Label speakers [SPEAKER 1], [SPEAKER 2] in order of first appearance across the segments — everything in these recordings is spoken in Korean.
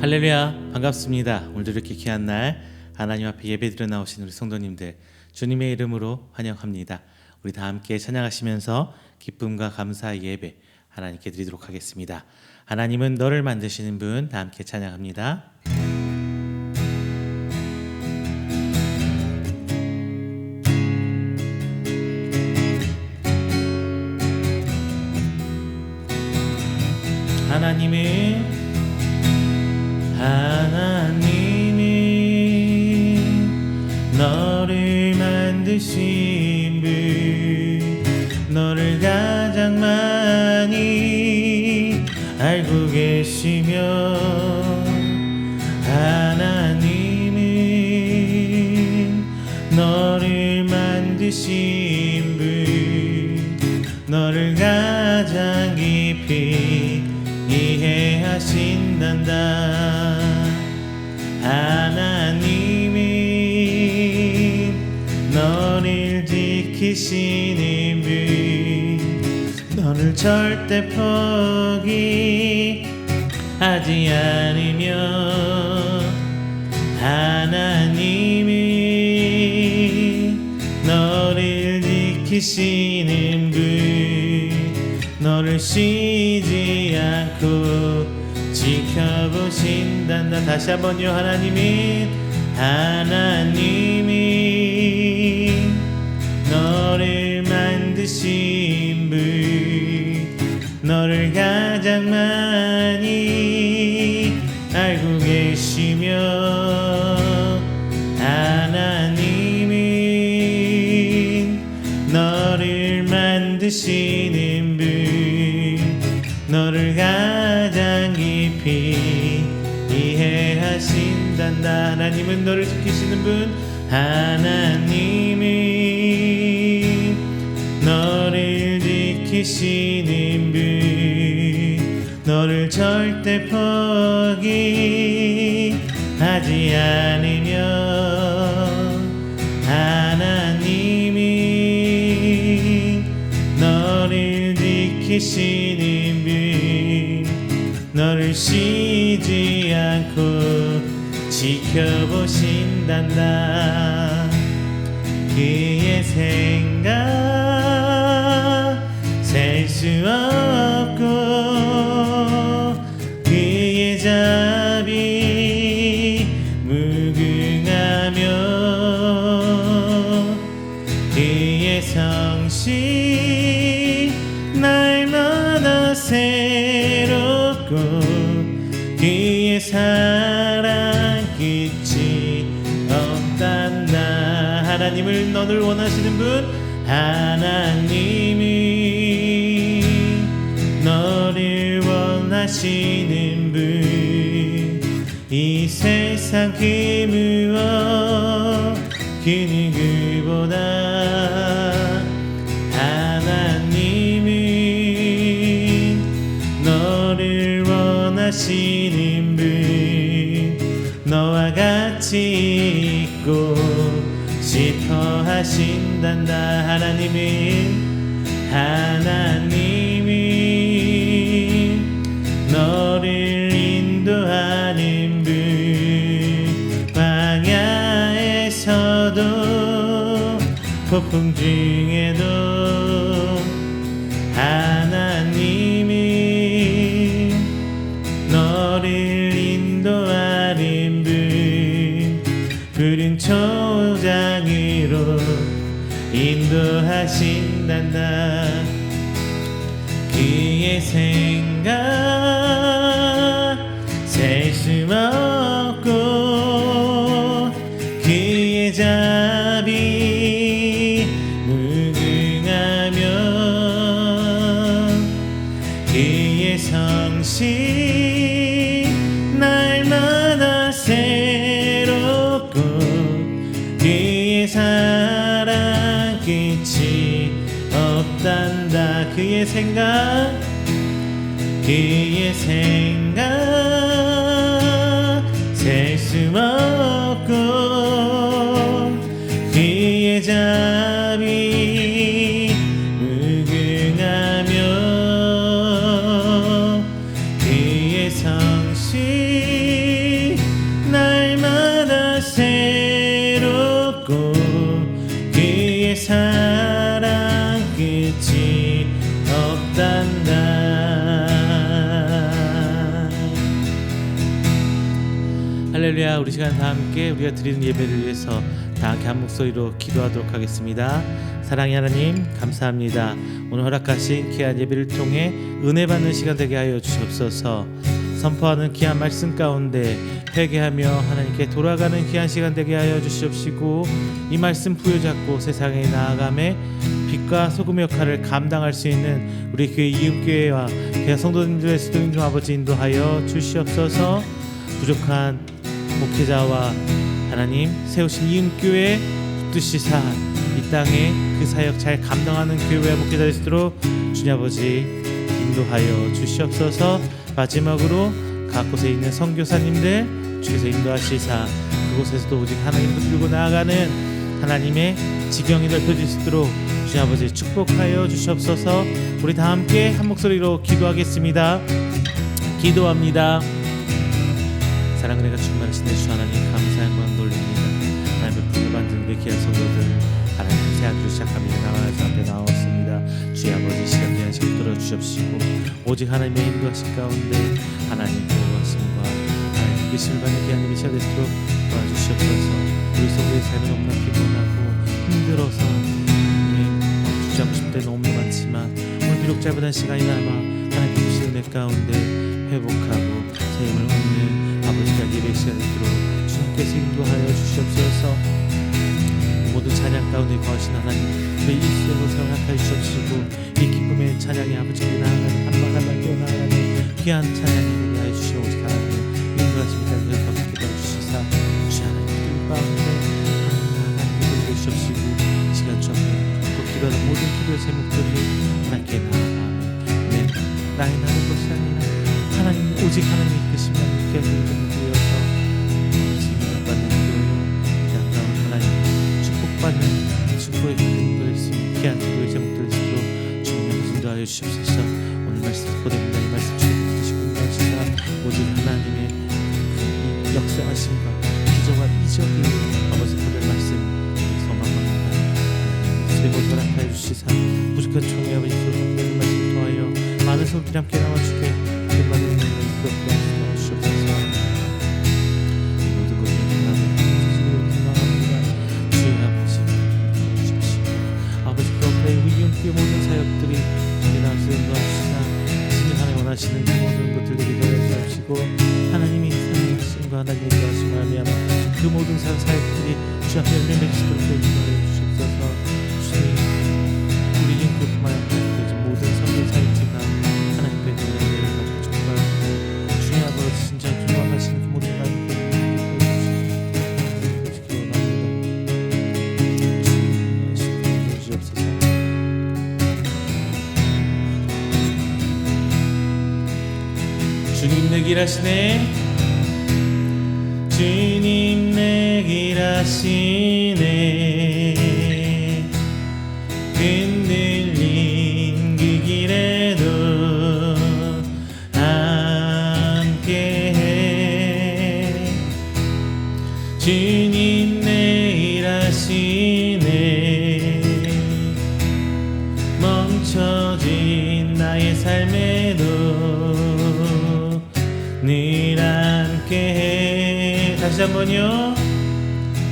[SPEAKER 1] 할렐루야, 반갑습니다. 오늘도 이렇게 귀한 날 하나님 앞에 예배드려 나오신 우리 성도님들 주님의 이름으로 환영합니다. 우리 다 함께 찬양하시면서 기쁨과 감사의 예배 하나님께 드리도록 하겠습니다. 하나님은 너를 만드시는 분, 다 함께 찬양합니다. 하나님이 너를 만드신 분, 너를 가장 많이 알고 계시며, 하나님은 너를 만드신 분, 너를 가장 깊이 이해하신단다. 하나님이 너를 지키시는 분, 너를 절대 포기하지 않으며, 하나님이 너를 지키시는 분, 너를 쉬지 않고 지켜보신단다. 다시 한번요. 하나님이 너를 만드신 분, 너를 가장 많이 알고 계시며, 하나님이 너를 만드시는 분, 너를 가장 깊이 이해하신단다. 하나님은 너를 지키시는 분, 하나님이 너를 지키시는 분, 너를 절대 포기하지 않으며, 하나님이 너를 지키시는 분, 너를 쉬지 않고 지켜보신단다. 그의 생각 셀 수 없고, 그의 자비 무궁하며, 그의 성실 날마다 새롭고, 그의 사랑 끝이 없단다. 하나님을 너를 원하시는 분, 하나님이 너를 원하시는 분, 이 세상 그 무엇 그 누구보다 하나님은 너를 원하시는 분, 너와 같이 있고 싶어 하신단다. 하나님이 너를 인도하는 분, 광야에서도 폭풍 중에도 하나님이 너를 인도하는 분, 푸른 초장으로 인도하신단다. 그의 생각 셀 수 없고, 그의 자비 무궁하며, 그의 성실 날마다 새롭고, 그의 사랑 끝이 없단다. 그의 생각 셀 수 없고, 그의 자비 무궁하며, 그의 성실 할렐루야. 우리 시간 다 함께 우리가 드리는 예배를 위해서 다 함께 한 목소리로 기도하도록 하겠습니다. 사랑의 하나님 감사합니다. 오늘 허락하신 귀한 예배를 통해 은혜 받는 시간 되게 하여 주시옵소서. 선포하는 귀한 말씀 가운데 회개하며 하나님께 돌아가는 귀한 시간 되게 하여 주시옵시고, 이 말씀 부여잡고 세상에 나아감에 빛과 소금의 역할을 감당할 수 있는 우리 교회 이웃교회와 교회 성도님들의 수도님 아버지 인도하여 주시옵소서. 부족한 목회자와 하나님 세우신 이웃교회 붙드시사 이 땅에 그 사역 잘 감당하는 교회와 목회자 되시도록 주님 아버지 인도하여 주시옵소서. 마지막으로 각 곳에 있는 선교사님들 주께서 인도하시사 그곳에서도 오직 하나님을 들고 나아가는 하나님의 지경이 넓혀질 수 있도록 주님 아버지 축복하여 주시옵소서. 우리 다 함께 한 목소리로 기도하겠습니다. 기도합니다. 사랑 은혜가 충만하신 주 하나님 감사 영광 돌립니다. 하나님의 불을 만든 우리 귀한 성도들 하나님 새하기로 시작합니다. 나와서 앞에 나왔습니다. 주의 아버지 시간 귀한 시간 들어주시옵시고, 오직 하나님의 인도하신 가운데 하나님 도우심과 하나님 계심을 받는 귀한 힘이 시간 되도록 도와주시옵소서. 우리 성도의 삶이 너무나 피곤하고 힘들어서 주지 않고 싶을 때 너무 많지만 오늘 비록 짧은 시간이나마 하나님 주신 은혜 가운데 회복하고 새 힘을 얻는 아버지가 예배 시간을 들어 주님께서 인도하여 주시옵소서. 모든 찬양 가운데 거하신 하나님 그 일수로 생각하여 주시옵시고, 이 기쁨의 찬양이 아버지께 나아가는 한방 한방 뛰어나가는 귀한 찬양이 되게 하여 주시오. 오직 하나님 인도하십니다. 늘 거듭게 해주시사 주 하나님 기쁨 가운데 하나님 되게 주시옵시고, 시간 주 앞에 기도하는 모든 기도의 제목들이 하나님께 나아가네 나의 나는 것이 아니라 하나님 오직 하나님이 이끄시면 귀한 이름을 보여서 지금 받는 기도요 이 아까운 하나님 축복받는 축복의 기도를 수 있는 귀한 기도의 제목들을 주도록 주님의 인도하여 주시옵소서. 오늘 말씀 보냅니다. 이 말씀 주님 드시고 인도하시사 오직 하나님의 역사하심과 기적과 이적이 아버지 보낼 말씀 소망합니다. 그리고 허락하여 주시사 부족한 총회 아버지 소리를 말씀 통하여 많은 손길이 함께 나와주게 그만한 은혜를 그렇게 하시옵소서. 이 모든 것을 주님을 소망합니다. 주의 아버지 주십시오. 아버지 그렇게 위기함께 모든 사역들이 주께 나와서 인도하시사 주님 하나님 원하시는 그 모든 것들 되게 도와주시고, 하나님이 사랑하심과 하나님의 인도하심을 말미암아 그 모든 사역들이 주 앞에 열매 맺히도록 인도하여 주시옵소서. 주님 우리 인구뿐만 아니라 모든 성교 사역지가 하나님께 은혜를 받고 축복하고 주님 아버지 진짜 좋아하시는 그 모든 하나님께 주시기 원합니다. 주님 주시옵소서. 주님 내 길 하시네. 주님 내 길 하시네. 흔들린 그 길에도 함께해. 주님 내 일 하시네. 멈춰진 나의 삶에도 늘 함께해. 다시 한번요.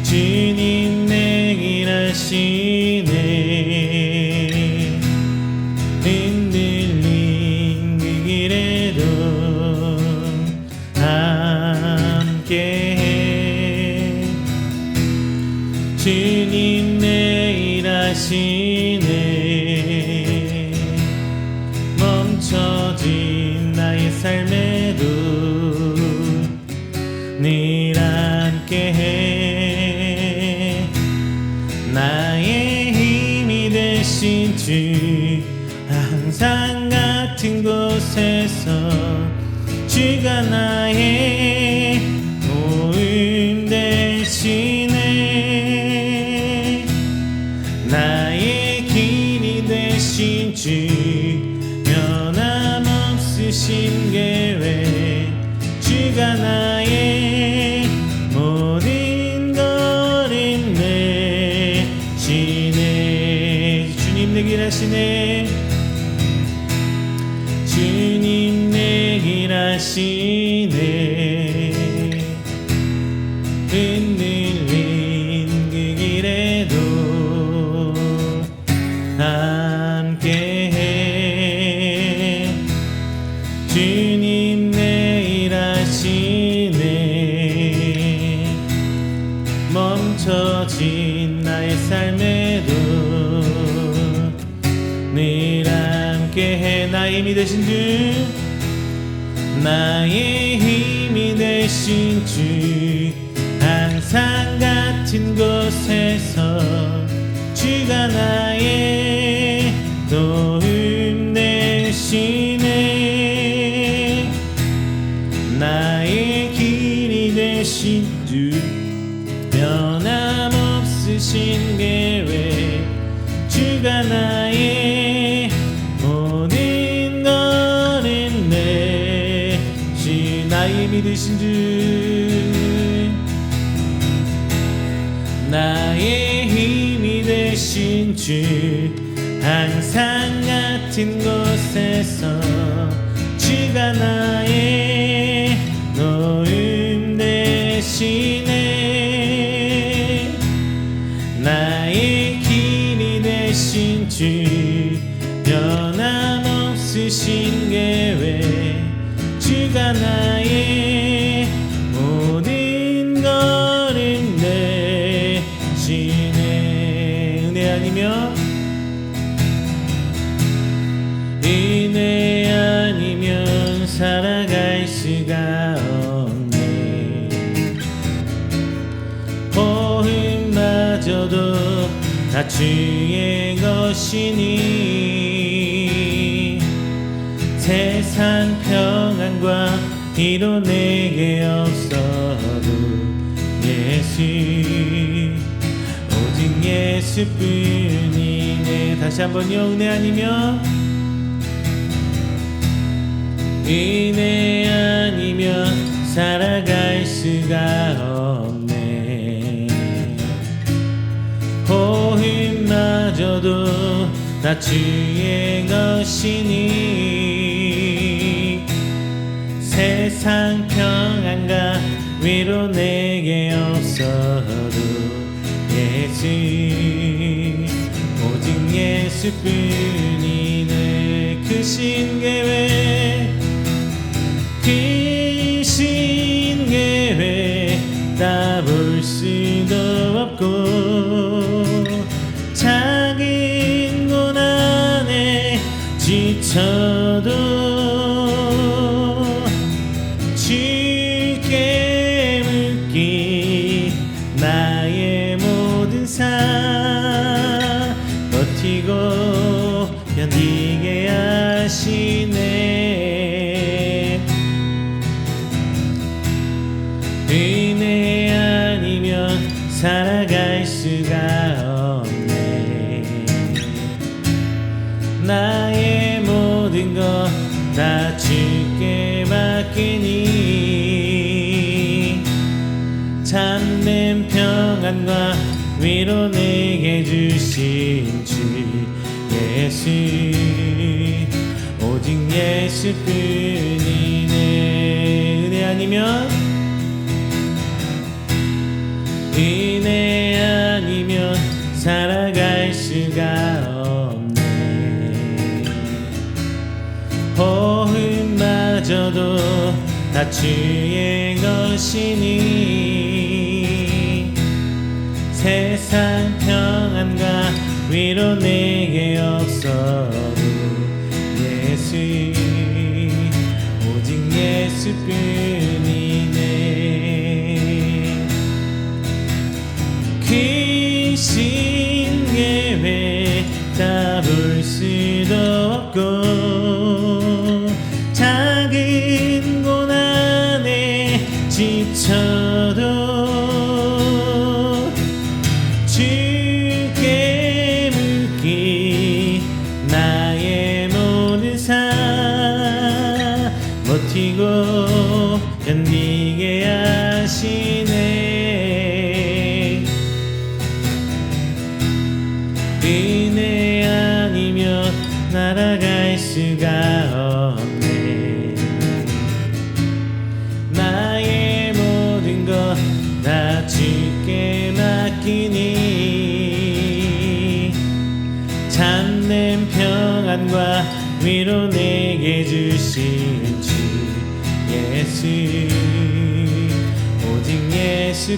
[SPEAKER 1] 주님 내 길 하시네. 흔들린 그 길에도 함께해. 주님 내 일 하시네. 멈춰진 나의 삶에도 늘 함께해. 나의 힘이 되신 주 항상 같은 곳에서 주가 나의 도움 되시네. 나의 길이 되신 주 변함없으신 계획 주가 나의 모든 걸 인내시네. 주님 내 길 하시네. 주님 내 길 하시네. 함께해. 주님 내일 하시네. 멈춰진 나의 삶에도 늘 함께해. 나의 힘이 되신 주, 나의 힘이 되신 주, 항상 같은 곳에서 주가 나의 도움 되시네. 나의 길이 되신 주, 변함없으신 계획, 주가 나의 모든 것을 내시. 나의 믿으신 주, 나의 힘이 되신 주, 항상 같은 곳에서 주가 나의 도움 되시네. 나의 길이 되신 주, 변함없으신 계획, 주가 나의 모든 것을 내시네. 은혜 아니면 은혜 아니면 살아갈 수가 없네. 호흡마저도 다 주의 것이니 세상 평안과 위로 내게 없어도 예수, 오직 예수뿐이네. 다시 한번요. 은혜 아니면 은혜 아니면 살아갈 수가 없네. 호흡마저도 다 주의 것이니 세상 평안과 위로 내게 없어도 예수, 오직 예수뿐이네. 크신 계획, 크신 계획 다 볼 수도 없고 작은 고난에 지쳐도 주께 묻기 나의 모든 삶 버티고 견디게 하시네. 은혜 아니면 살아갈 수가 없네. 나의 모든 것 다 주께 맡기니 참된 평안과 위로 내게 주신 주 예수, 오직 예수뿐이네. 은혜 아니면 은혜 아니면 살아갈 수가 없네. 호흡마저도 다 주의 것이니 세상 평안과 위로 내게 없어도 예수, 오직 예수뿐이네. 크신 계획 다 볼 수도 없고 작은 고난에 지쳐도 주께 묻기 나의 모든 삶 버티고 견디게 하시네. 은혜 아니면 날아갈 수가 없네. 나의 모든 것 다 주께 맡기니 참된 평안과 위로 내게 주신 주 예수, 오직 예수뿐이네.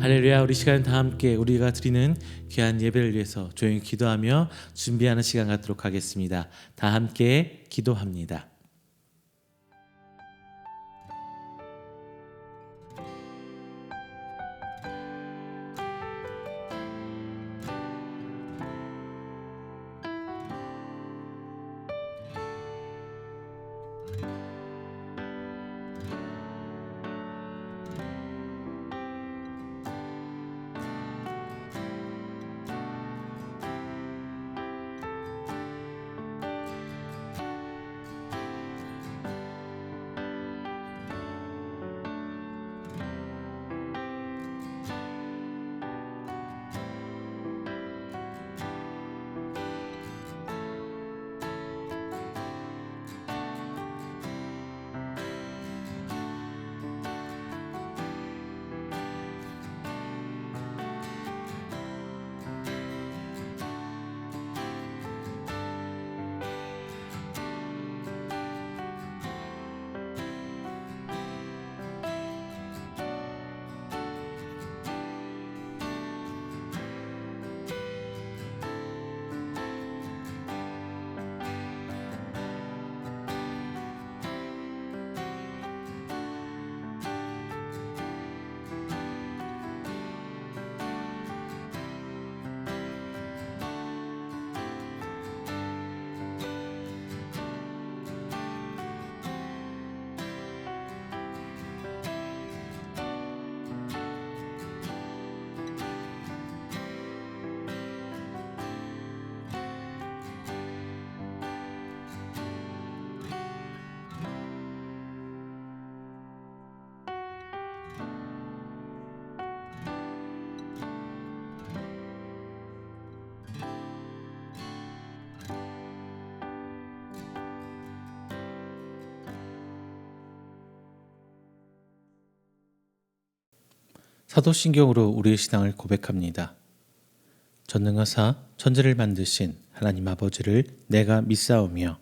[SPEAKER 1] 할렐루야. 우리 시간 다 함께 우리가 드리는 귀한 예배를 위해서 조용히 기도하며 준비하는 시간 갖도록 하겠습니다. 다 함께 기도합니다. 사도신경으로 우리의 신앙을 고백합니다. 전능하사 천지를 만드신 하나님 아버지를 내가 믿사오며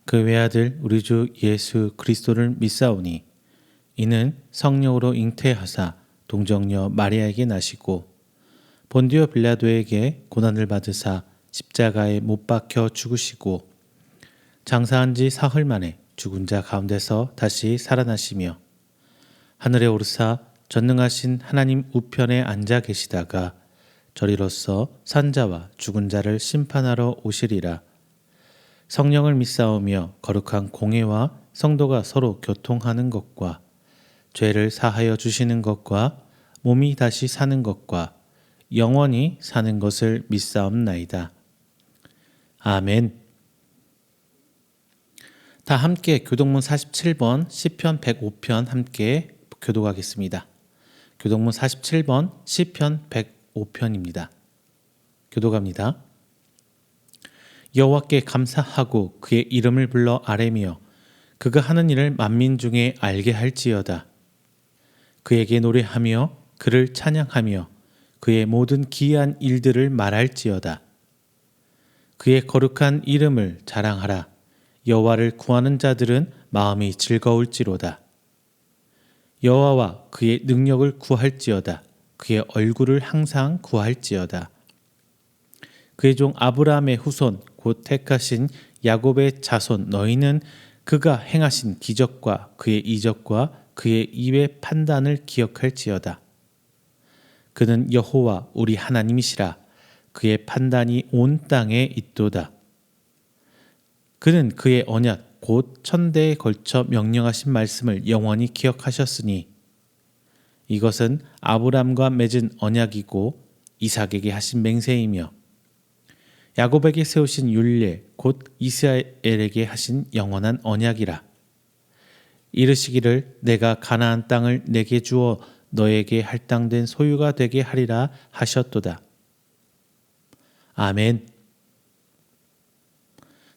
[SPEAKER 1] 그 외아들 우리 주 예수 그리스도를 믿사오니 이는 성령으로 잉태하사 동정녀 마리아에게 나시고 본디오 빌라도에게 고난을 받으사 십자가에 못 박혀 죽으시고 장사한 지 사흘 만에 죽은 자 가운데서 다시 살아나시며 하늘에 오르사 전능하신 하나님 우편에 앉아 계시다가 저리로서 산자와 죽은 자를 심판하러 오시리라. 성령을 믿사오며 거룩한 공회와 성도가 서로 교통하는 것과 죄를 사하여 주시는 것과 몸이 다시 사는 것과 영원히 사는 것을 믿사옵나이다. 아멘. 다 함께 교동문 47번 시편 105편 함께 교독하겠습니다. 교동문 47번 시편 105편입니다. 교독합니다. 여호와께 감사하고 그의 이름을 불러 아뢰며 그가 하는 일을 만민 중에 알게 할지어다. 그에게 노래하며 그를 찬양하며 그의 모든 기이한 일들을 말할지어다. 그의 거룩한 이름을 자랑하라. 여호와를 구하는 자들은 마음이 즐거울지로다. 여호와와 그의 능력을 구할지어다. 그의 얼굴을 항상 구할지어다. 그의 종 아브라함의 후손 곧 택하신 야곱의 자손 너희는 그가 행하신 기적과 그의 이적과 그의 입의 판단을 기억할지어다. 그는 여호와 우리 하나님이시라. 그의 판단이 온 땅에 있도다. 그는 그의 언약 곧 천대에 걸쳐 명령하신 말씀을 영원히 기억하셨으니 이것은 아브람과 맺은 언약이고 이삭에게 하신 맹세이며 야곱에게 세우신 율례 곧 이스라엘에게 하신 영원한 언약이라. 이르시기를 내가 가나안 땅을 내게 주어 너에게 할당된 소유가 되게 하리라 하셨도다. 아멘.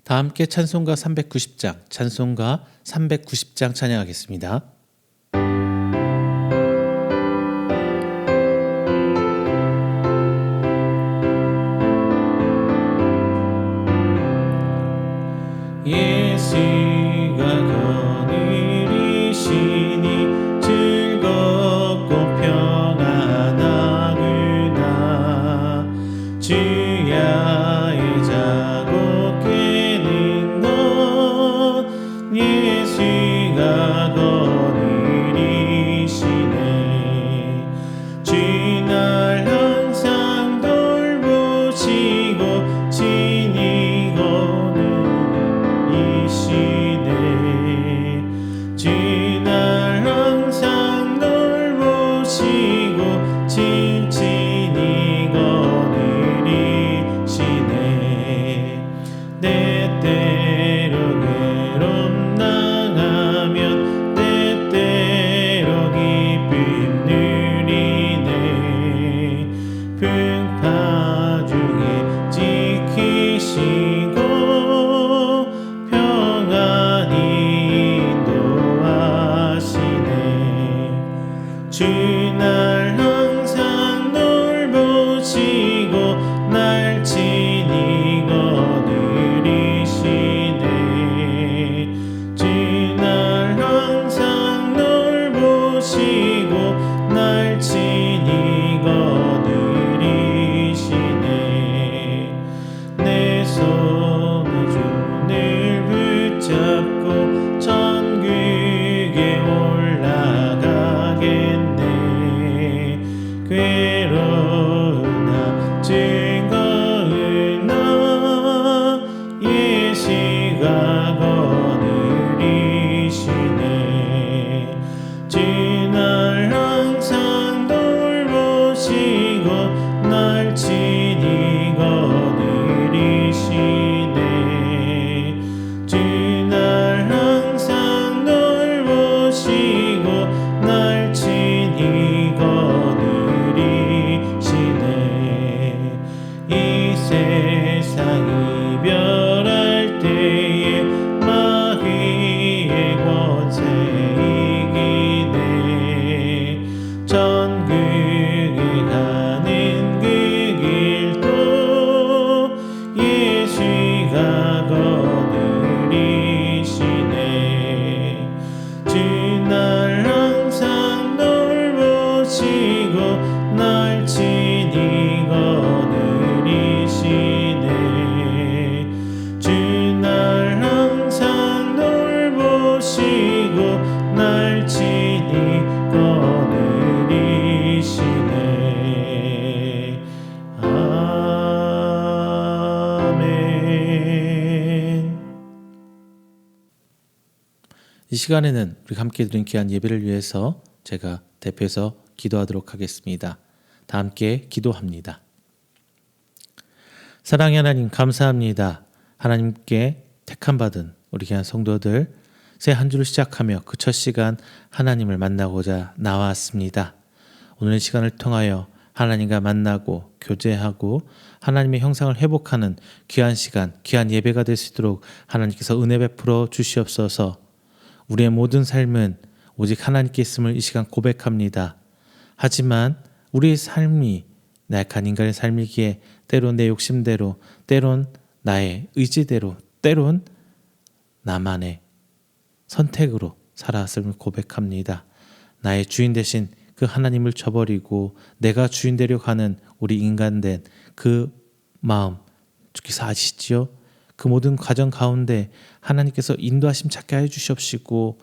[SPEAKER 1] 다 함께 찬송가 390장 찬양하겠습니다. 날 항상 돌보시고 날 친히 거느리시네. 주 날 항상 돌보시고 날 친히 거느리시네. 내 손에 주를 붙잡고 천국에 올라가겠네. 괴로우나 즐거우나 예수가 거느리시네. 주 날 항상 돌보시고 날 친히 거느리시네. 주 날 항상 돌보시고 날 친히 거느리시네. 이 세상 이별할 때에 마귀의 권세 이기네. 천국에 가는 그 길도 예수가 거느리시네. 주 날 항상 돌보시고 날 친히 거느리시네. 주 날 항상 돌보시고 날 친히 거느리시네. 아멘. 이 시간에는 우리 함께 드린 귀한 예배를 위해서 제가 대표해서 기도하도록 하겠습니다. 다 함께 기도합니다. 사랑의 하나님, 감사합니다. 하나님께 택함받은 우리 귀한 성도들 새 한 주를 시작하며 그 첫 시간 하나님을 만나고자 나왔습니다. 오늘 시간을 통하여 하나님과 만나고 교제하고 하나님의 형상을 회복하는 귀한 시간, 귀한 예배가 될 수 있도록 하나님께서 은혜 베풀어 주시옵소서. 우리의 모든 삶은 오직 하나님께 있음을 이 시간 고백합니다. 하지만 우리의 삶이 나약한 인간의 삶이기에 때론 내 욕심대로, 때론 나의 의지대로, 때론 나만의 선택으로 살아왔음을 고백합니다. 나의 주인 대신 그 하나님을 저버리고 내가 주인 되려고 하는 우리 인간된 그 마음 주께서 아시지요? 그 모든 과정 가운데 하나님께서 인도하심 찾게 하여 주시옵시고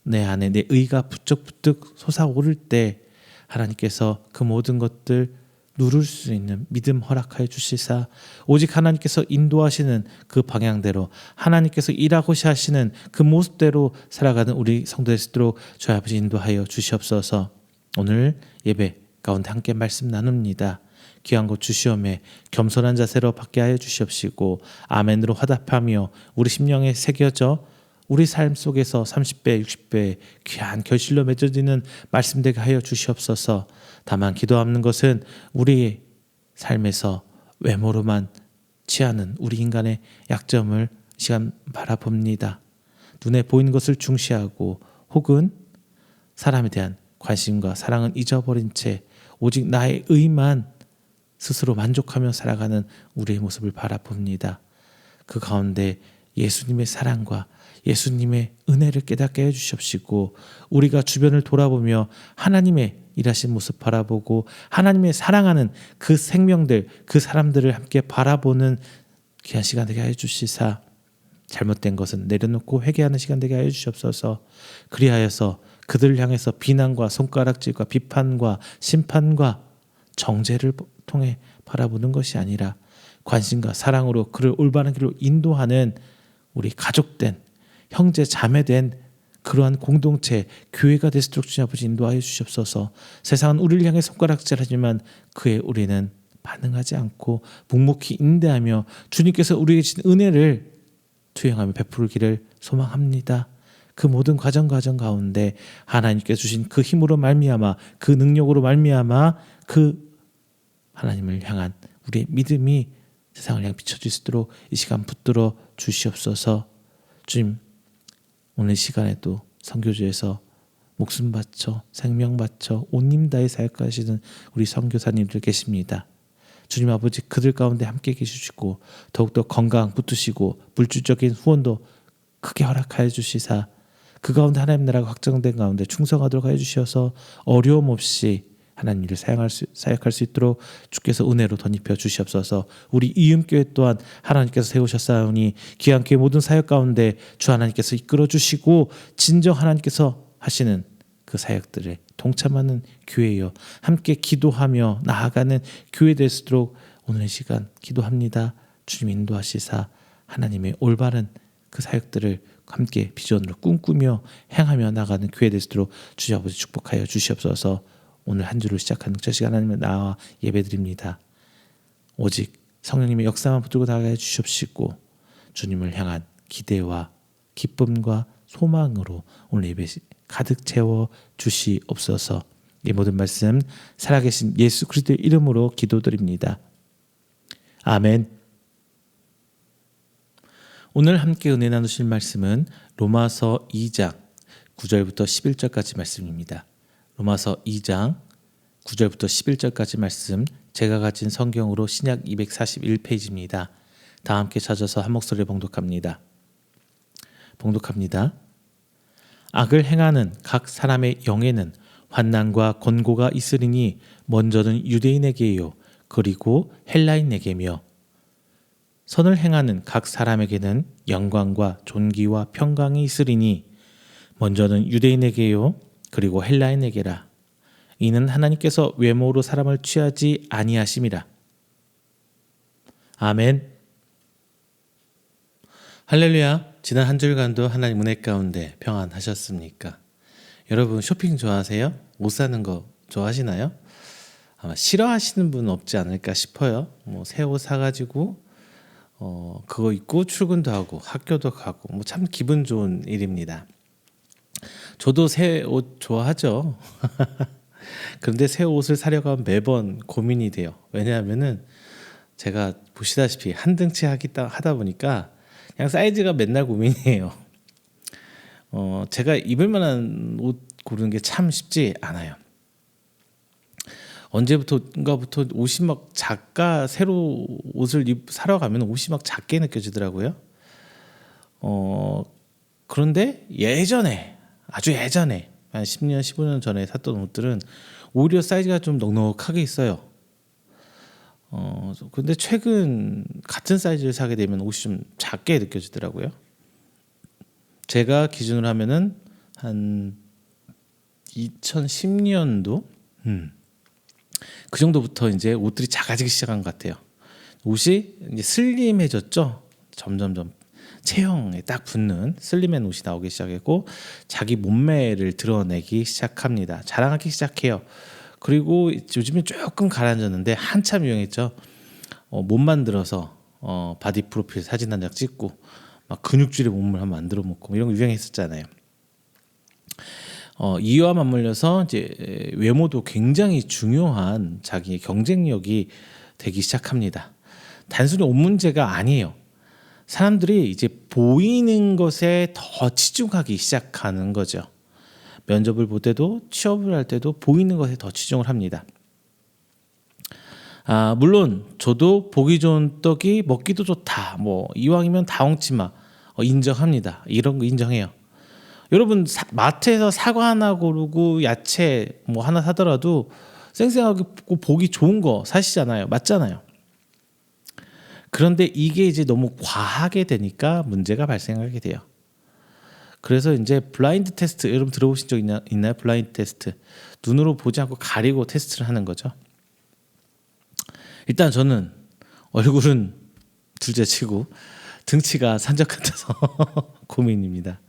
[SPEAKER 1] 내 안에 내 의가 부쩍부쩍 솟아오를 때 하나님께서 그 모든 것들 누를 수 있는 믿음 허락하여 주시사 오직 하나님께서 인도하시는 그 방향대로 하나님께서 일하고자 하시는 그 모습대로 살아가는 우리 성도들 수 있도록 저희 아버지 인도하여 주시옵소서. 오늘 예배 가운데 함께 말씀 나눕니다. 귀한 것 주시오매 겸손한 자세로 받게 하여 주시옵시고 아멘으로 화답하며 우리 심령에 새겨져 우리 삶 속에서 30배, 60배 귀한 결실로 맺어지는 말씀 되게 하여 주시옵소서. 다만 기도하는 것은 우리의 삶에서 외모로만 취하는 우리 인간의 약점을 시간 바라봅니다. 눈에 보이는 것을 중시하고 혹은 사람에 대한 관심과 사랑은 잊어버린 채 오직 나의 의만 스스로 만족하며 살아가는 우리의 모습을 바라봅니다. 그 가운데 예수님의 사랑과 예수님의 은혜를 깨닫게 해주시옵시고 우리가 주변을 돌아보며 하나님의 일하신 모습 바라보고 하나님의 사랑하는 그 생명들, 그 사람들을 함께 바라보는 귀한 시간 되게 해주시사 잘못된 것은 내려놓고 회개하는 시간 되게 해주시옵소서. 그리하여서 그들을 향해서 비난과 손가락질과 비판과 심판과 정죄를 통해 바라보는 것이 아니라 관심과 사랑으로 그를 올바른 길로 인도하는 우리 가족된 형제 자매된 그러한 공동체 교회가 될 수 있도록 주님 아버지 인도하여 주시옵소서. 세상은 우리를 향해 손가락질하지만 그에 우리는 반응하지 않고 묵묵히 인내하며 주님께서 우리에게 주신 은혜를 투영하며 베풀기를 소망합니다. 그 모든 과정 가운데 하나님께서 주신 그 힘으로 말미암아 그 능력으로 말미암아 그 하나님을 향한 우리의 믿음이 세상을 향해 비춰질 수 있도록 이 시간 붙들어 주시옵소서. 주님 오늘 시간에도 선교지에서 목숨 바쳐 생명 바쳐 온 힘 다해 사역하시는 우리 선교사님들 계십니다. 주님 아버지 그들 가운데 함께 계시고 더욱더 건강 붙드시고 물질적인 후원도 크게 허락하여 주시사 그 가운데 하나님 나라가 확정된 가운데 충성하도록 하여 주셔서 어려움 없이 하나님을 사역할 수 있도록 주께서 은혜로 덧입혀 주시옵소서. 우리 이음교회 또한 하나님께서 세우셨사오니 귀한 교회 모든 사역 가운데 주 하나님께서 이끌어 주시고 진정 하나님께서 하시는 그 사역들에 동참하는 교회여 함께 기도하며 나아가는 교회 될 수 있도록 오늘 이 시간 기도합니다. 주님 인도하시사 하나님의 올바른 그 사역들을 함께 비전으로 꿈꾸며 행하며 나가는 교회 될 수 있도록 주여 아버지 축복하여 주시옵소서. 오늘 한 주를 시작하는 저 시간 하나님의 나와 예배드립니다. 오직 성령님의 역사만 붙들고 나아가 주시옵시고 주님을 향한 기대와 기쁨과 소망으로 오늘 예배 가득 채워 주시옵소서. 이 모든 말씀 살아계신 예수 그리스도의 이름으로 기도드립니다. 아멘. 오늘 함께 은혜 나누실 말씀은 로마서 2장 9절부터 11절까지 말씀입니다. 로마서 2장 9절부터 11절까지 말씀 제가 가진 성경으로 신약 241페이지입니다. 다 함께 찾아서 한 목소리에 봉독합니다. 악을 행하는 각 사람의 영에는 환난과 권고가 있으리니 먼저는 유대인에게요 그리고 헬라인에게며 선을 행하는 각 사람에게는 영광과 존귀와 평강이 있으리니 먼저는 유대인에게요 그리고 헬라인에게라. 이는 하나님께서 외모로 사람을 취하지 아니하심이라. 아멘. 할렐루야. 지난 한 주간도 하나님 은혜 가운데 평안하셨습니까? 여러분 쇼핑 좋아하세요? 옷 사는 거 좋아하시나요? 아마 싫어하시는 분은 없지 않을까 싶어요. 새 옷 사가지고 그거 입고 출근도 하고 학교도 가고 참 기분 좋은 일입니다. 저도 새 옷 좋아하죠. 그런데 새 옷을 사려고 하면 매번 고민이 돼요. 왜냐하면은 제가 보시다시피 한 등치 하다 보니까 그냥 사이즈가 맨날 고민이에요. 제가 입을 만한 옷 고르는 게 참 쉽지 않아요. 언제부터인가부터 옷이 막 새로 옷을 사러 가면 옷이 막 작게 느껴지더라고요. 그런데 아주 예전에 한 10년, 15년 전에 샀던 옷들은 오히려 사이즈가 좀 넉넉하게 있어요. 근데 최근 같은 사이즈를 사게 되면 옷이 좀 작게 느껴지더라고요. 제가 기준으로 하면은 한 2010년도 그 정도부터 이제 옷들이 작아지기 시작한 것 같아요. 옷이 이제 슬림해졌죠. 점점점 체형에 딱 붙는 슬림한 옷이 나오기 시작했고 자기 몸매를 드러내기 시작합니다. 자랑하기 시작해요. 그리고 요즘에 조금 가라앉았는데 한참 유행했죠. 몸 만들어서 바디 프로필 사진 한 장 찍고 막 근육질의 몸을 한번 만들어 먹고 이런 거 유행했었잖아요. 이와 맞물려서 이제 외모도 굉장히 중요한 자기의 경쟁력이 되기 시작합니다. 단순히 옷 문제가 아니에요. 사람들이 이제 보이는 것에 더 치중하기 시작하는 거죠. 면접을 볼 때도 취업을 할 때도 보이는 것에 더 치중을 합니다. 물론 저도 보기 좋은 떡이 먹기도 좋다. 이왕이면 다 먹지마. 인정합니다. 이런 거 인정해요. 여러분 마트에서 사과 하나 고르고 야채 하나 사더라도 쌩쌩하게 보기 좋은 거 사시잖아요. 맞잖아요. 그런데 이게 이제 너무 과하게 되니까 문제가 발생하게 돼요. 그래서 이제 블라인드 테스트 여러분 들어보신 적 있나요? 블라인드 테스트. 눈으로 보지 않고 가리고 테스트를 하는 거죠. 일단 저는 얼굴은 둘째치고 등치가 산적 같아서 고민입니다.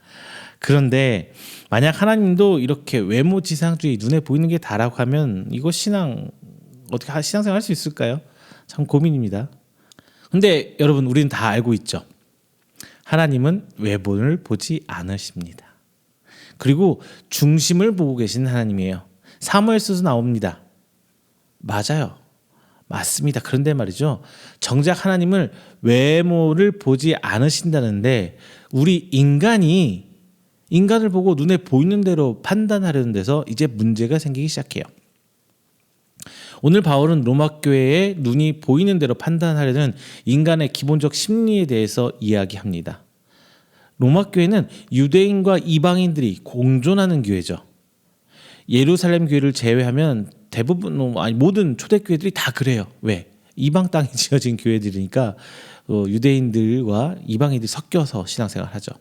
[SPEAKER 1] 그런데 만약 하나님도 이렇게 외모 지상주의 눈에 보이는 게 다라고 하면 이거 어떻게 신앙생활 할 수 있을까요? 참 고민입니다. 근데 여러분 우리는 다 알고 있죠. 하나님은 외모를 보지 않으십니다. 그리고 중심을 보고 계신 하나님이에요. 사무엘서에서 나옵니다. 맞아요. 맞습니다. 그런데 말이죠. 정작 하나님을 외모를 보지 않으신다는데 우리 인간이 인간을 보고 눈에 보이는 대로 판단하려는 데서 이제 문제가 생기기 시작해요. 오늘 바울은 로마 교회의 눈이 보이는 대로 판단하려는 인간의 기본적 심리에 대해서 이야기합니다. 로마 교회는 유대인과 이방인들이 공존하는 교회죠. 예루살렘 교회를 제외하면 대부분 모든 초대교회들이 다 그래요. 왜? 이방 땅에 지어진 교회들이니까 유대인들과 이방인들이 섞여서 신앙생활을 하죠.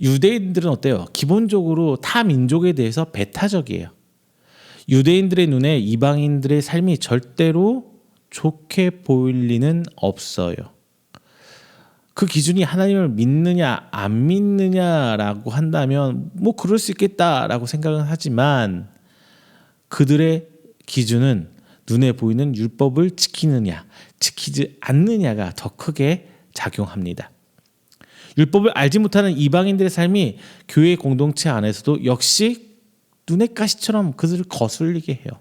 [SPEAKER 1] 유대인들은 어때요? 기본적으로 타 민족에 대해서 배타적이에요. 유대인들의 눈에 이방인들의 삶이 절대로 좋게 보일 리는 없어요. 그 기준이 하나님을 믿느냐 안 믿느냐라고 한다면 뭐 그럴 수 있겠다라고 생각은 하지만 그들의 기준은 눈에 보이는 율법을 지키느냐 지키지 않느냐가 더 크게 작용합니다. 율법을 알지 못하는 이방인들의 삶이 교회 공동체 안에서도 역시 눈의 가시처럼 그들을 거슬리게 해요.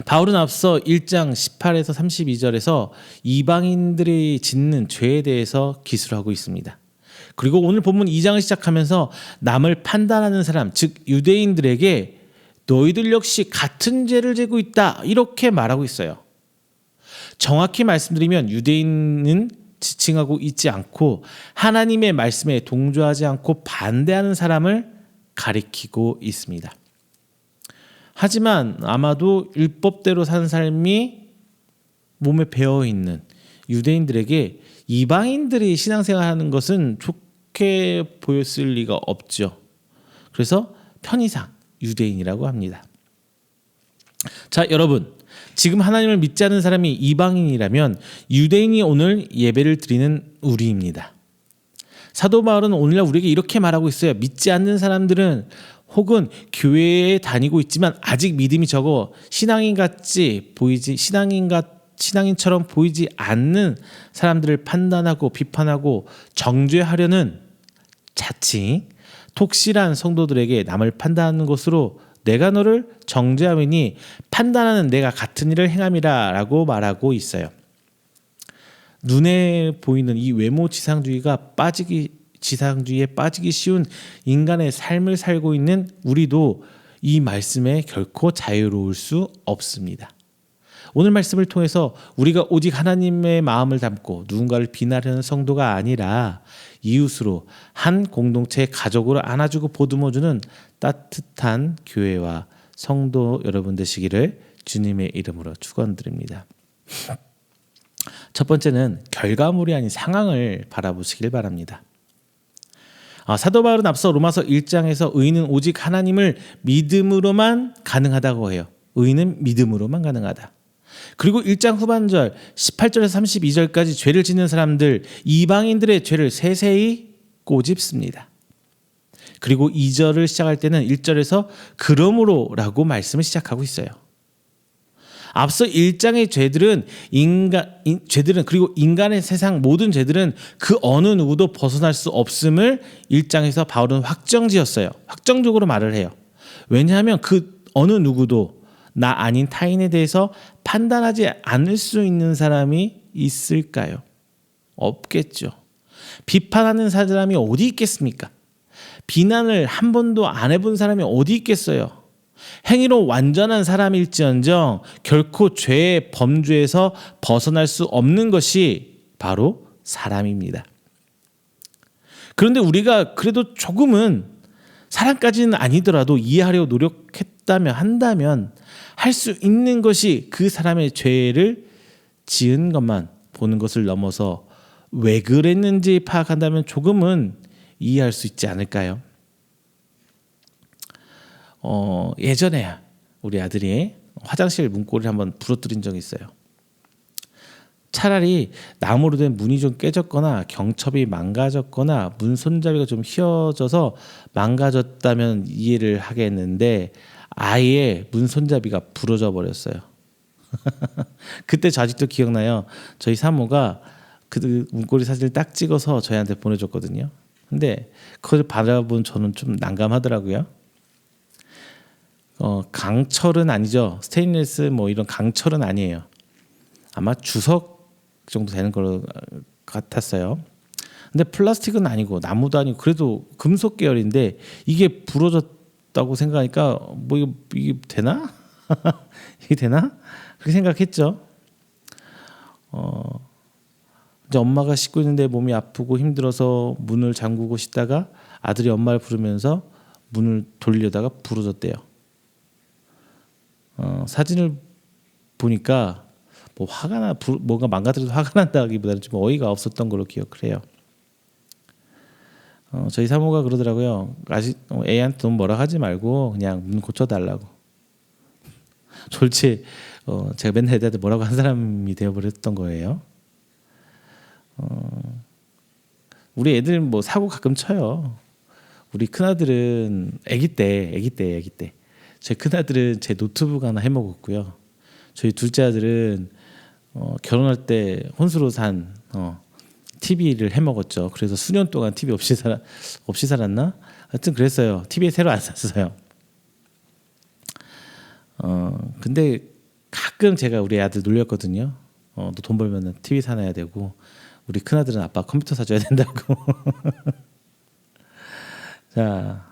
[SPEAKER 1] 바울은 앞서 1장 18에서 32절에서 이방인들이 짓는 죄에 대해서 기술하고 있습니다. 그리고 오늘 본문 2장을 시작하면서 남을 판단하는 사람, 즉 유대인들에게 너희들 역시 같은 죄를 지고 있다 이렇게 말하고 있어요. 정확히 말씀드리면 유대인은 지칭하고 있지 않고 하나님의 말씀에 동조하지 않고 반대하는 사람을 가리키고 있습니다. 하지만 아마도 율법대로 사는 삶이 몸에 배어있는 유대인들에게 이방인들이 신앙생활하는 것은 좋게 보였을 리가 없죠. 그래서 편의상 유대인이라고 합니다. 자, 여러분, 지금 하나님을 믿지 않는 사람이 이방인이라면 유대인이 오늘 예배를 드리는 우리입니다. 사도 바울은 오늘날 우리에게 이렇게 말하고 있어요. 믿지 않는 사람들은 혹은 교회에 다니고 있지만 아직 믿음이 적어 신앙인처럼 보이지 않는 사람들을 판단하고 비판하고 정죄하려는 자칭 독실한 성도들에게 남을 판단하는 것으로 내가 너를 정죄하오니 판단하는 내가 같은 일을 행함이라 라고 말하고 있어요. 눈에 보이는 이 외모 지상주의에 빠지기 쉬운 인간의 삶을 살고 있는 우리도 이 말씀에 결코 자유로울 수 없습니다. 오늘 말씀을 통해서 우리가 오직 하나님의 마음을 담고 누군가를 비난하는 성도가 아니라 이웃으로 한 공동체의 가족으로 안아주고 보듬어주는 따뜻한 교회와 성도 여러분 되시기를 주님의 이름으로 축원드립니다. 첫 번째는 결과물이 아닌 상황을 바라보시길 바랍니다. 사도 바울은 앞서 로마서 1장에서 의인은 오직 하나님을 믿음으로만 가능하다고 해요. 의인은 믿음으로만 가능하다. 그리고 1장 후반절 18절에서 32절까지 죄를 짓는 사람들, 이방인들의 죄를 세세히 꼬집습니다. 그리고 2절을 시작할 때는 1절에서 그러므로라고 말씀을 시작하고 있어요. 앞서 1장의 죄들은 그리고 인간의 세상 모든 죄들은 그 어느 누구도 벗어날 수 없음을 1장에서 바울은 확정지었어요. 확정적으로 말을 해요. 왜냐하면 그 어느 누구도 나 아닌 타인에 대해서 판단하지 않을 수 있는 사람이 있을까요? 없겠죠. 비판하는 사람이 어디 있겠습니까? 비난을 한 번도 안 해본 사람이 어디 있겠어요? 행위로 완전한 사람일지언정 결코 죄의 범주에서 벗어날 수 없는 것이 바로 사람입니다. 그런데 우리가 그래도 조금은 사람까지는 아니더라도 이해하려고 한다면 할 수 있는 것이 그 사람의 죄를 지은 것만 보는 것을 넘어서 왜 그랬는지 파악한다면 조금은 이해할 수 있지 않을까요? 예전에 우리 아들이 화장실 문고리를 한번 부러뜨린 적이 있어요. 차라리 나무로 된 문이 좀 깨졌거나 경첩이 망가졌거나 문 손잡이가 좀 휘어져서 망가졌다면 이해를 하겠는데 아예 문 손잡이가 부러져 버렸어요. 그때 저 아직도 기억나요. 저희 사모가 그 문고리 사진을 딱 찍어서 저희한테 보내줬거든요. 근데 그걸 바라본 저는 좀 난감하더라고요. 강철은 아니죠. 스테인리스 뭐 이런 강철은 아니에요. 아마 주석 정도 되는 것 같았어요. 근데 플라스틱은 아니고 나무도 아니고 그래도 금속 계열인데 이게 부러졌다고 생각하니까 뭐 이게 되나? 이게 되나? 그렇게 생각했죠. 이제 엄마가 씻고 있는데 몸이 아프고 힘들어서 문을 잠그고 싶다가 아들이 엄마를 부르면서 문을 돌리려다가 부러졌대요. 사진을 보니까 뭐 뭔가 망가뜨려서 화가 난다기보다는 좀 어이가 없었던 걸로 기억을 해요. 저희 사모가 그러더라고요. 아직 애한테 너무 뭐라 하지 말고 그냥 문 고쳐달라고. 졸지 제가 맨날 애들한테 뭐라고 한 사람이 되어버렸던 거예요. 우리 애들 뭐 사고 가끔 쳐요. 우리 큰아들은 아기 때 저희 큰아들은 제 노트북 하나 해먹었고요. 저희 둘째 아들은 결혼할 때 혼수로 산 TV를 해먹었죠. 그래서 수년 동안 TV 없이 살았나? 하여튼 그랬어요. TV 새로 안 샀어요. 근데 가끔 제가 우리 아들 놀렸거든요. 너 돈 벌면 TV 사놔야 되고 우리 큰아들은 아빠 컴퓨터 사줘야 된다고. 자,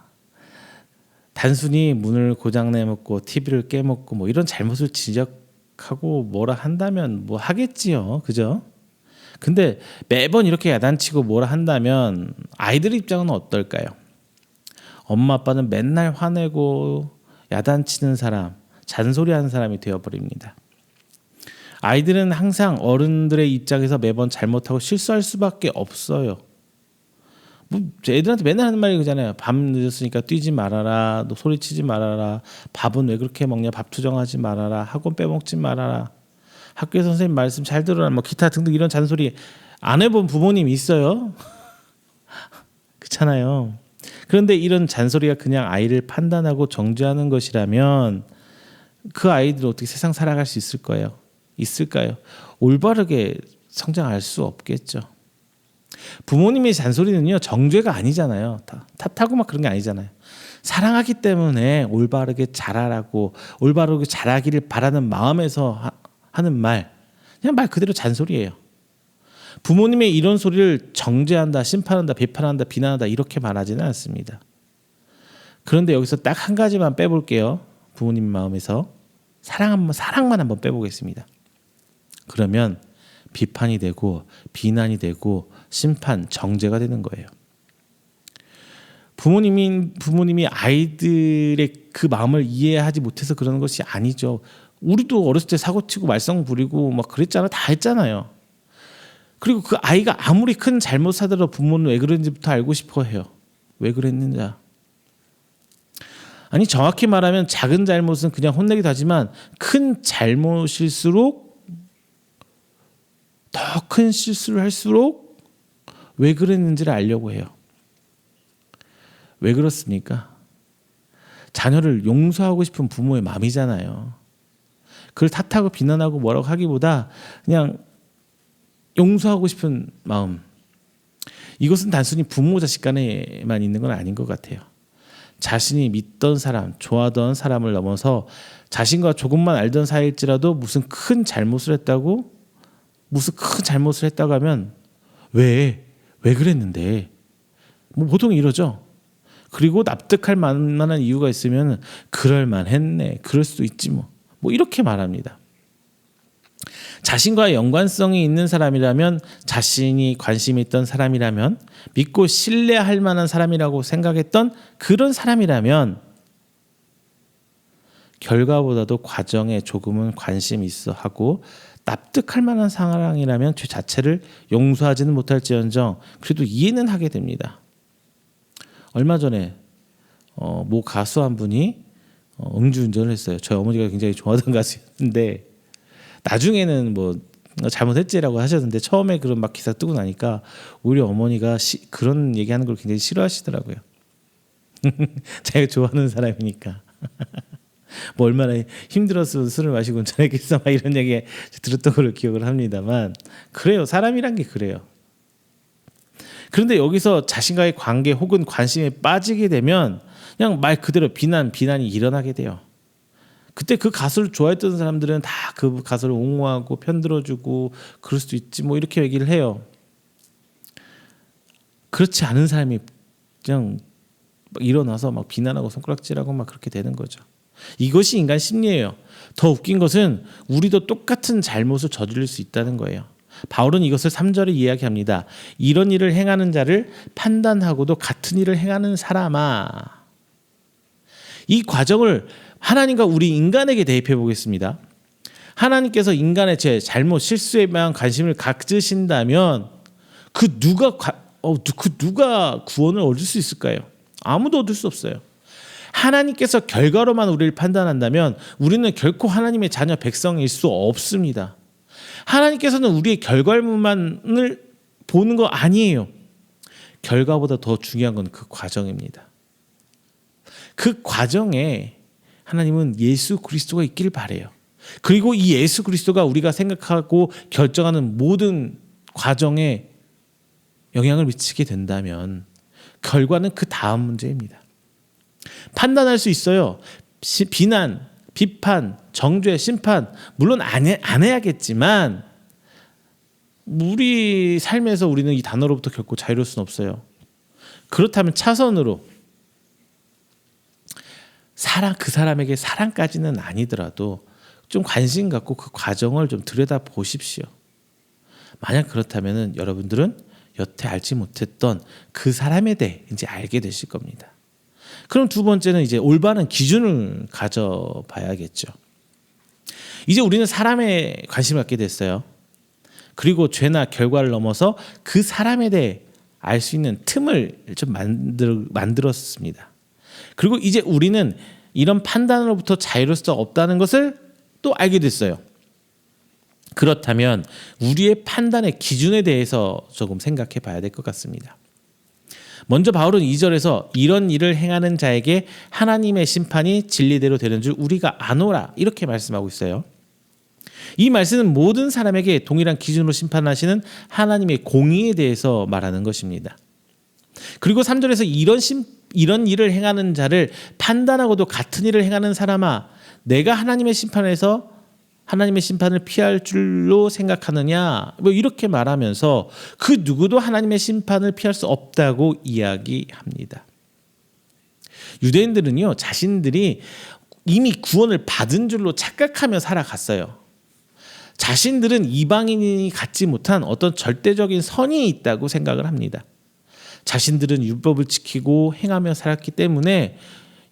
[SPEAKER 1] 단순히 문을 고장내먹고 TV를 깨먹고 뭐 이런 잘못을 지적하고 뭐라 한다면 뭐 하겠지요. 그죠? 근데 매번 이렇게 야단치고 뭐라 한다면 아이들 입장은 어떨까요? 엄마 아빠는 맨날 화내고 야단치는 사람, 잔소리하는 사람이 되어버립니다. 아이들은 항상 어른들의 입장에서 매번 잘못하고 실수할 수밖에 없어요. 뭐 애들한테 맨날 하는 말이 그잖아요. 밤 늦었으니까 뛰지 말아라, 너 소리치지 말아라, 밥은 왜 그렇게 먹냐, 밥 투정하지 말아라, 학원 빼먹지 말아라, 학교 선생님 말씀 잘 들어라, 뭐 기타 등등 이런 잔소리 안 해본 부모님 있어요? 그렇잖아요. 그런데 이런 잔소리가 그냥 아이를 판단하고 정죄하는 것이라면 그 아이들 어떻게 세상 살아갈 수 있을까요? 올바르게 성장할 수 없겠죠. 부모님의 잔소리는요 정죄가 아니잖아요. 탓하고 막 그런 게 아니잖아요. 사랑하기 때문에 올바르게 자라라고, 올바르게 자라기를 바라는 마음에서 하는 말, 그냥 말 그대로 잔소리예요. 부모님의 이런 소리를 정죄한다, 심판한다, 비판한다, 비난한다 이렇게 말하지는 않습니다. 그런데 여기서 딱 한 가지만 빼볼게요. 부모님 마음에서 사랑만 한번 빼보겠습니다. 그러면 비판이 되고 비난이 되고 심판, 정죄가 되는 거예요. 부모님이 아이들의 그 마음을 이해하지 못해서 그러는 것이 아니죠. 우리도 어렸을 때 사고치고 말썽 부리고 막 그랬잖아요. 다 했잖아요. 그리고 그 아이가 아무리 큰 잘못 하더라도 부모는 왜 그랬는지부터 알고 싶어 해요. 왜 그랬는지. 아니 정확히 말하면 작은 잘못은 그냥 혼내기도 하지만 큰 잘못일수록 더 큰 실수를 할수록 왜 그랬는지를 알려고 해요. 왜 그렇습니까? 자녀를 용서하고 싶은 부모의 마음이잖아요. 그걸 탓하고 비난하고 뭐라고 하기보다 그냥 용서하고 싶은 마음. 이것은 단순히 부모 자식 간에만 있는 건 아닌 것 같아요. 자신이 믿던 사람, 좋아하던 사람을 넘어서 자신과 조금만 알던 사이일지라도 무슨 큰 잘못을 했다고 하면 왜 그랬는데 뭐 보통 이러죠. 그리고 납득할 만한 이유가 있으면 그럴 만했네, 그럴 수도 있지 뭐 이렇게 말합니다. 자신과 연관성이 있는 사람이라면, 자신이 관심이 있던 사람이라면, 믿고 신뢰할 만한 사람이라고 생각했던 그런 사람이라면 결과보다도 과정에 조금은 관심 있어 하고 납득할 만한 상황이라면 죄 자체를 용서하지는 못할지언정 그래도 이해는 하게 됩니다. 얼마 전에 모 가수 한 분이 음주운전을 했어요. 저희 어머니가 굉장히 좋아하던 가수였는데 나중에는 뭐 잘못했지라고 하셨는데 처음에 그런 막 기사 뜨고 나니까 오히려 어머니가 그런 얘기하는 걸 굉장히 싫어하시더라고요. 자기가 좋아하는 사람이니까. 뭐 얼마나 힘들었으면 술을 마시고 운전했겠어 막 이런 얘기 들었던 걸로 기억을 합니다만 그래요. 사람이란 게 그래요. 그런데 여기서 자신과의 관계 혹은 관심에 빠지게 되면 그냥 말 그대로 비난이 일어나게 돼요. 그때 그 가수를 좋아했던 사람들은 다 그 가수를 옹호하고 편들어주고 그럴 수도 있지 뭐 이렇게 얘기를 해요. 그렇지 않은 사람이 그냥 막 일어나서 막 비난하고 손가락질하고 막 그렇게 되는 거죠. 이것이 인간 심리예요. 더 웃긴 것은 우리도 똑같은 잘못을 저지를 수 있다는 거예요. 바울은 이것을 3절에 이야기합니다. 이런 일을 행하는 자를 판단하고도 같은 일을 행하는 사람아. 이 과정을 하나님과 우리 인간에게 대입해 보겠습니다. 하나님께서 인간의 죄, 잘못, 실수에만 관심을 가지신다면 그 누가 구원을 얻을 수 있을까요? 아무도 얻을 수 없어요. 하나님께서 결과로만 우리를 판단한다면 우리는 결코 하나님의 자녀 백성일 수 없습니다. 하나님께서는 우리의 결과물만을 보는 거 아니에요. 결과보다 더 중요한 건 그 과정입니다. 그 과정에 하나님은 예수 그리스도가 있길 바라요. 그리고 이 예수 그리스도가 우리가 생각하고 결정하는 모든 과정에 영향을 미치게 된다면 결과는 그 다음 문제입니다. 판단할 수 있어요. 비난, 비판, 정죄, 심판 물론 안 해야겠지만 우리 삶에서 우리는 이 단어로부터 결코 자유로울 수는 없어요. 그렇다면 차선으로 그 사람에게 사랑까지는 아니더라도 좀 관심 갖고 그 과정을 좀 들여다 보십시오. 만약 그렇다면 여러분들은 여태 알지 못했던 그 사람에 대해 이제 알게 되실 겁니다. 그럼 두 번째는 이제 올바른 기준을 가져봐야겠죠. 이제 우리는 사람에 관심을 갖게 됐어요. 그리고 죄나 결과를 넘어서 그 사람에 대해 알 수 있는 틈을 좀 만들었습니다. 그리고 이제 우리는 이런 판단으로부터 자유로울 수 없다는 것을 또 알게 됐어요. 그렇다면 우리의 판단의 기준에 대해서 조금 생각해 봐야 될 것 같습니다. 먼저 바울은 2절에서 이런 일을 행하는 자에게 하나님의 심판이 진리대로 되는 줄 우리가 아노라 이렇게 말씀하고 있어요. 이 말씀은 모든 사람에게 동일한 기준으로 심판하시는 하나님의 공의에 대해서 말하는 것입니다. 그리고 3절에서 이런 일을 행하는 자를 판단하고도 같은 일을 행하는 사람아 내가 하나님의 심판을 피할 줄로 생각하느냐 뭐 이렇게 말하면서 그 누구도 하나님의 심판을 피할 수 없다고 이야기합니다. 유대인들은요 자신들이 이미 구원을 받은 줄로 착각하며 살아갔어요. 자신들은 이방인이 갖지 못한 어떤 절대적인 선이 있다고 생각을 합니다. 자신들은 율법을 지키고 행하며 살았기 때문에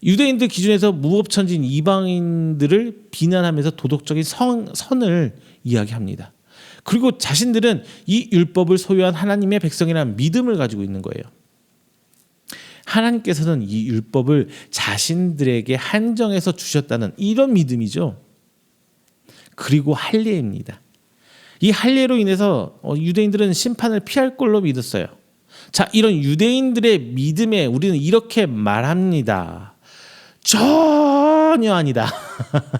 [SPEAKER 1] 유대인들 기준에서 무법천지인 이방인들을 비난하면서 도덕적인 선을 이야기합니다. 그리고 자신들은 이 율법을 소유한 하나님의 백성이라는 믿음을 가지고 있는 거예요. 하나님께서는 이 율법을 자신들에게 한정해서 주셨다는 이런 믿음이죠. 그리고 할례입니다. 이 할례로 인해서 유대인들은 심판을 피할 걸로 믿었어요. 자, 이런 유대인들의 믿음에 우리는 이렇게 말합니다. 전혀 아니다.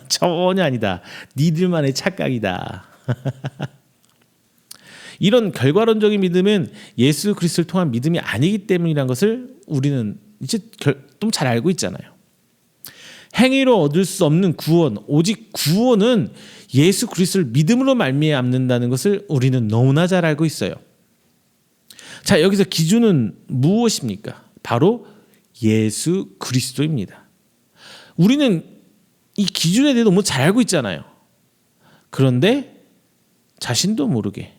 [SPEAKER 1] 전혀 아니다. 니들만의 착각이다. 이런 결과론적인 믿음은 예수 그리스도를 통한 믿음이 아니기 때문이라는 것을 우리는 이제 좀 잘 알고 있잖아요. 행위로 얻을 수 없는 구원, 오직 구원은 예수 그리스도를 믿음으로 말미암는다는 것을 우리는 너무나 잘 알고 있어요. 자, 여기서 기준은 무엇입니까? 바로 예수 그리스도입니다. 우리는 이 기준에 대해 너무 잘 알고 있잖아요. 그런데 자신도 모르게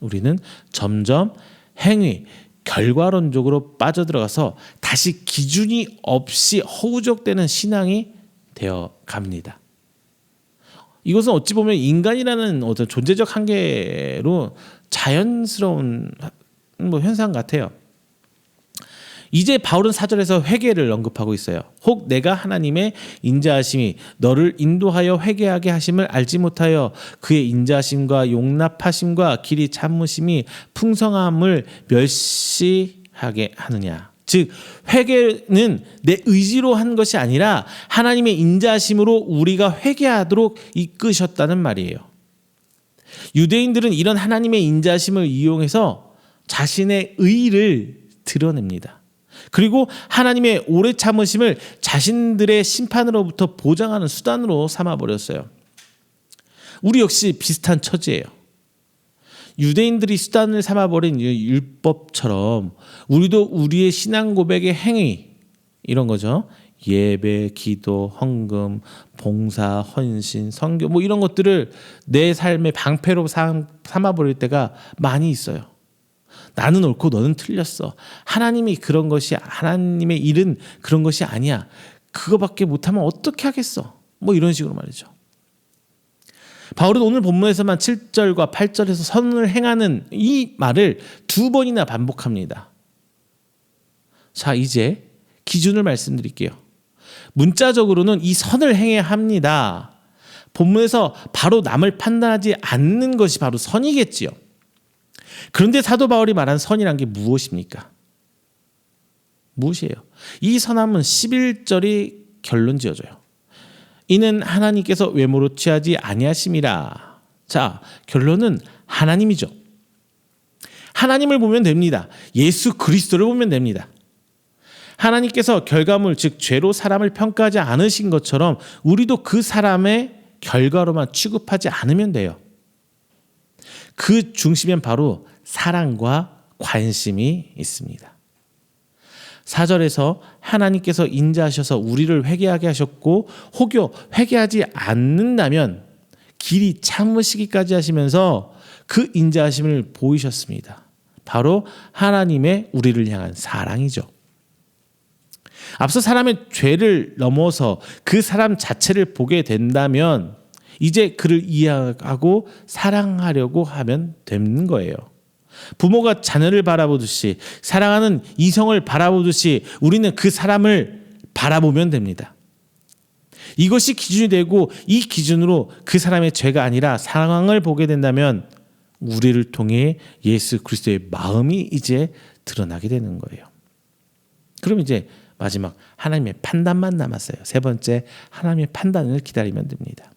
[SPEAKER 1] 우리는 점점 행위, 결과론적으로 빠져들어가서 다시 기준이 없이 허우적대는 신앙이 되어 갑니다. 이것은 어찌 보면 인간이라는 어떤 존재적 한계로 자연스러운 현상 같아요. 이제 바울은 4절에서 회개를 언급하고 있어요. 혹 내가 하나님의 인자하심이 너를 인도하여 회개하게 하심을 알지 못하여 그의 인자하심과 용납하심과 길이 참으심이 풍성함을 멸시하게 하느냐. 즉 회개는 내 의지로 한 것이 아니라 하나님의 인자하심으로 우리가 회개하도록 이끄셨다는 말이에요. 유대인들은 이런 하나님의 인자하심을 이용해서 자신의 의를 드러냅니다. 그리고 하나님의 오래 참으심을 자신들의 심판으로부터 보장하는 수단으로 삼아버렸어요. 우리 역시 비슷한 처지예요. 유대인들이 수단을 삼아버린 율법처럼 우리도 우리의 신앙 고백의 행위 이런 거죠. 예배, 기도, 헌금, 봉사, 헌신, 선교 뭐 이런 것들을 내 삶의 방패로 삼아버릴 때가 많이 있어요. 나는 옳고 너는 틀렸어. 하나님이 그런 것이 하나님의 일은 그런 것이 아니야. 그거밖에 못하면 어떻게 하겠어. 뭐 이런 식으로 말이죠. 바울은 오늘 본문에서만 7절과 8절에서 선을 행하는 이 말을 2번이나 반복합니다. 자, 이제 기준을 말씀드릴게요. 문자적으로는 이 선을 행해야 합니다. 본문에서 바로 남을 판단하지 않는 것이 바로 선이겠지요. 그런데 사도 바울이 말한 선이란 게 무엇입니까? 무엇이에요? 이 선함은 11절이 결론 지어줘요. 이는 하나님께서 외모로 취하지 아니하심이라. 자, 결론은 하나님이죠. 하나님을 보면 됩니다. 예수 그리스도를 보면 됩니다. 하나님께서 결과물 즉 죄로 사람을 평가하지 않으신 것처럼 우리도 그 사람의 결과로만 취급하지 않으면 돼요. 그 중심엔 바로 사랑과 관심이 있습니다. 4절에서 하나님께서 인자하셔서 우리를 회개하게 하셨고 혹여 회개하지 않는다면 길이 참으시기까지 하시면서 그 인자하심을 보이셨습니다. 바로 하나님의 우리를 향한 사랑이죠. 앞서 사람의 죄를 넘어서 그 사람 자체를 보게 된다면 이제 그를 이해하고 사랑하려고 하면 되는 거예요. 부모가 자녀를 바라보듯이 사랑하는 이성을 바라보듯이 우리는 그 사람을 바라보면 됩니다. 이것이 기준이 되고 이 기준으로 그 사람의 죄가 아니라 상황을 보게 된다면 우리를 통해 예수 그리스도의 마음이 이제 드러나게 되는 거예요. 그럼 이제 마지막 하나님의 판단만 남았어요. 세 번째 하나님의 판단을 기다리면 됩니다.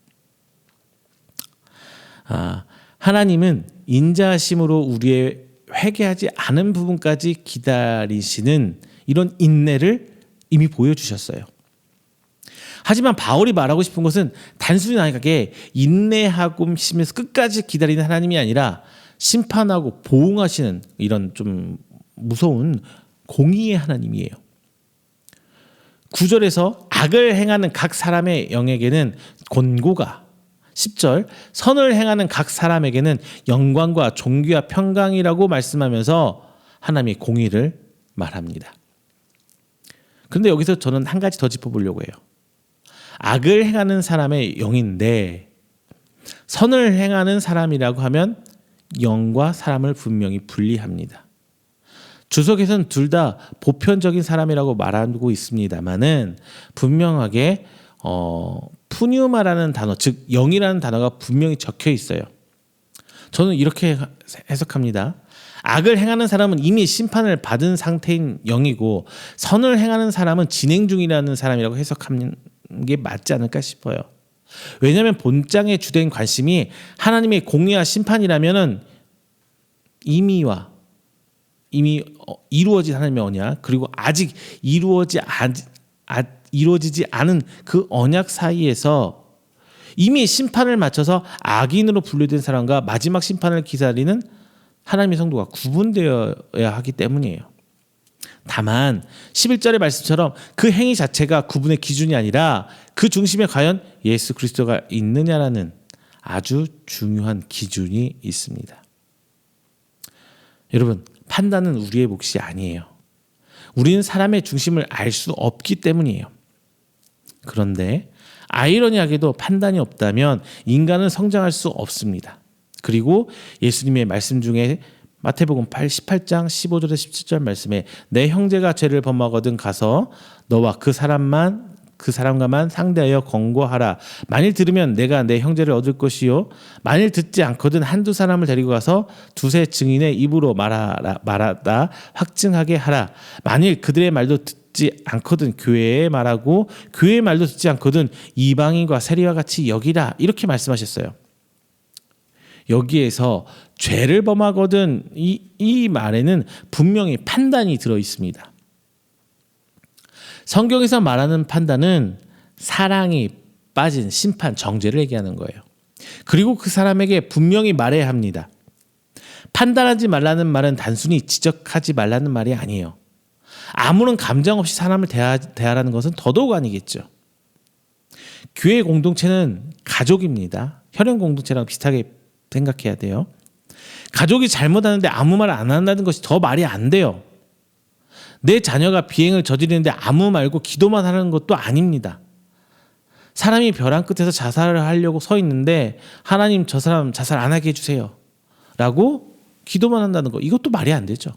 [SPEAKER 1] 하나님은 인자하심으로 우리의 회개하지 않은 부분까지 기다리시는 이런 인내를 이미 보여주셨어요. 하지만 바울이 말하고 싶은 것은 단순하게 인내하고 심해서 끝까지 기다리는 하나님이 아니라 심판하고 보응하시는 이런 좀 무서운 공의의 하나님이에요. 9절에서 악을 행하는 각 사람의 영에게는 권고가 10절 선을 행하는 각 사람에게는 영광과 존귀와 평강이라고 말씀하면서 하나님의 공의를 말합니다. 그런데 여기서 저는 한 가지 더 짚어보려고 해요. 악을 행하는 사람의 영인데 선을 행하는 사람이라고 하면 영과 사람을 분명히 분리합니다. 주석에서는 둘 다 보편적인 사람이라고 말하고 있습니다만은 분명하게 푸뉴마라는 단어, 즉 영이라는 단어가 분명히 적혀 있어요. 저는 이렇게 해석합니다. 악을 행하는 사람은 이미 심판을 받은 상태인 영이고 선을 행하는 사람은 진행 중이라는 사람이라고 해석하는 게 맞지 않을까 싶어요. 왜냐하면 본장의 주된 관심이 하나님의 공의와 심판이라면은 이미 이루어진 하나님의 언약 그리고 아직 이루어지지 않은 그 언약 사이에서 이미 심판을 마쳐서 악인으로 분류된 사람과 마지막 심판을 기다리는 하나님의 성도가 구분되어야 하기 때문이에요. 다만 11절의 말씀처럼 그 행위 자체가 구분의 기준이 아니라 그 중심에 과연 예수 그리스도가 있느냐라는 아주 중요한 기준이 있습니다. 여러분, 판단은 우리의 몫이 아니에요. 우리는 사람의 중심을 알 수 없기 때문이에요. 그런데 아이러니하게도 판단이 없다면 인간은 성장할 수 없습니다. 그리고 예수님의 말씀 중에 마태복음 18장 15절에서 17절 말씀에 내 형제가 죄를 범하거든 가서 너와 그 사람과만 상대하여 권고하라. 만일 들으면 내가 내 형제를 얻을 것이요 만일 듣지 않거든 한두 사람을 데리고 가서 두세 증인의 입으로 말하다 확증하게 하라. 만일 그들의 말도 듣지 않거든 교회에 말하고 교회의 말도 듣지 않거든 이방인과 세리와 같이 여기라. 이렇게 말씀하셨어요. 여기에서 죄를 범하거든 이 말에는 분명히 판단이 들어 있습니다. 성경에서 말하는 판단은 사랑이 빠진 심판, 정죄를 얘기하는 거예요. 그리고 그 사람에게 분명히 말해야 합니다. 판단하지 말라는 말은 단순히 지적하지 말라는 말이 아니에요. 아무런 감정 없이 사람을 대하라는 것은 더더욱 아니겠죠. 교회 공동체는 가족입니다. 혈연 공동체랑 비슷하게 생각해야 돼요. 가족이 잘못하는데 아무 말 안 한다는 것이 더 말이 안 돼요. 내 자녀가 비행을 저지르는데 아무 말고 기도만 하는 것도 아닙니다. 사람이 벼랑 끝에서 자살을 하려고 서 있는데 하나님 저 사람 자살 안 하게 해주세요 라고 기도만 한다는 거, 이것도 말이 안 되죠.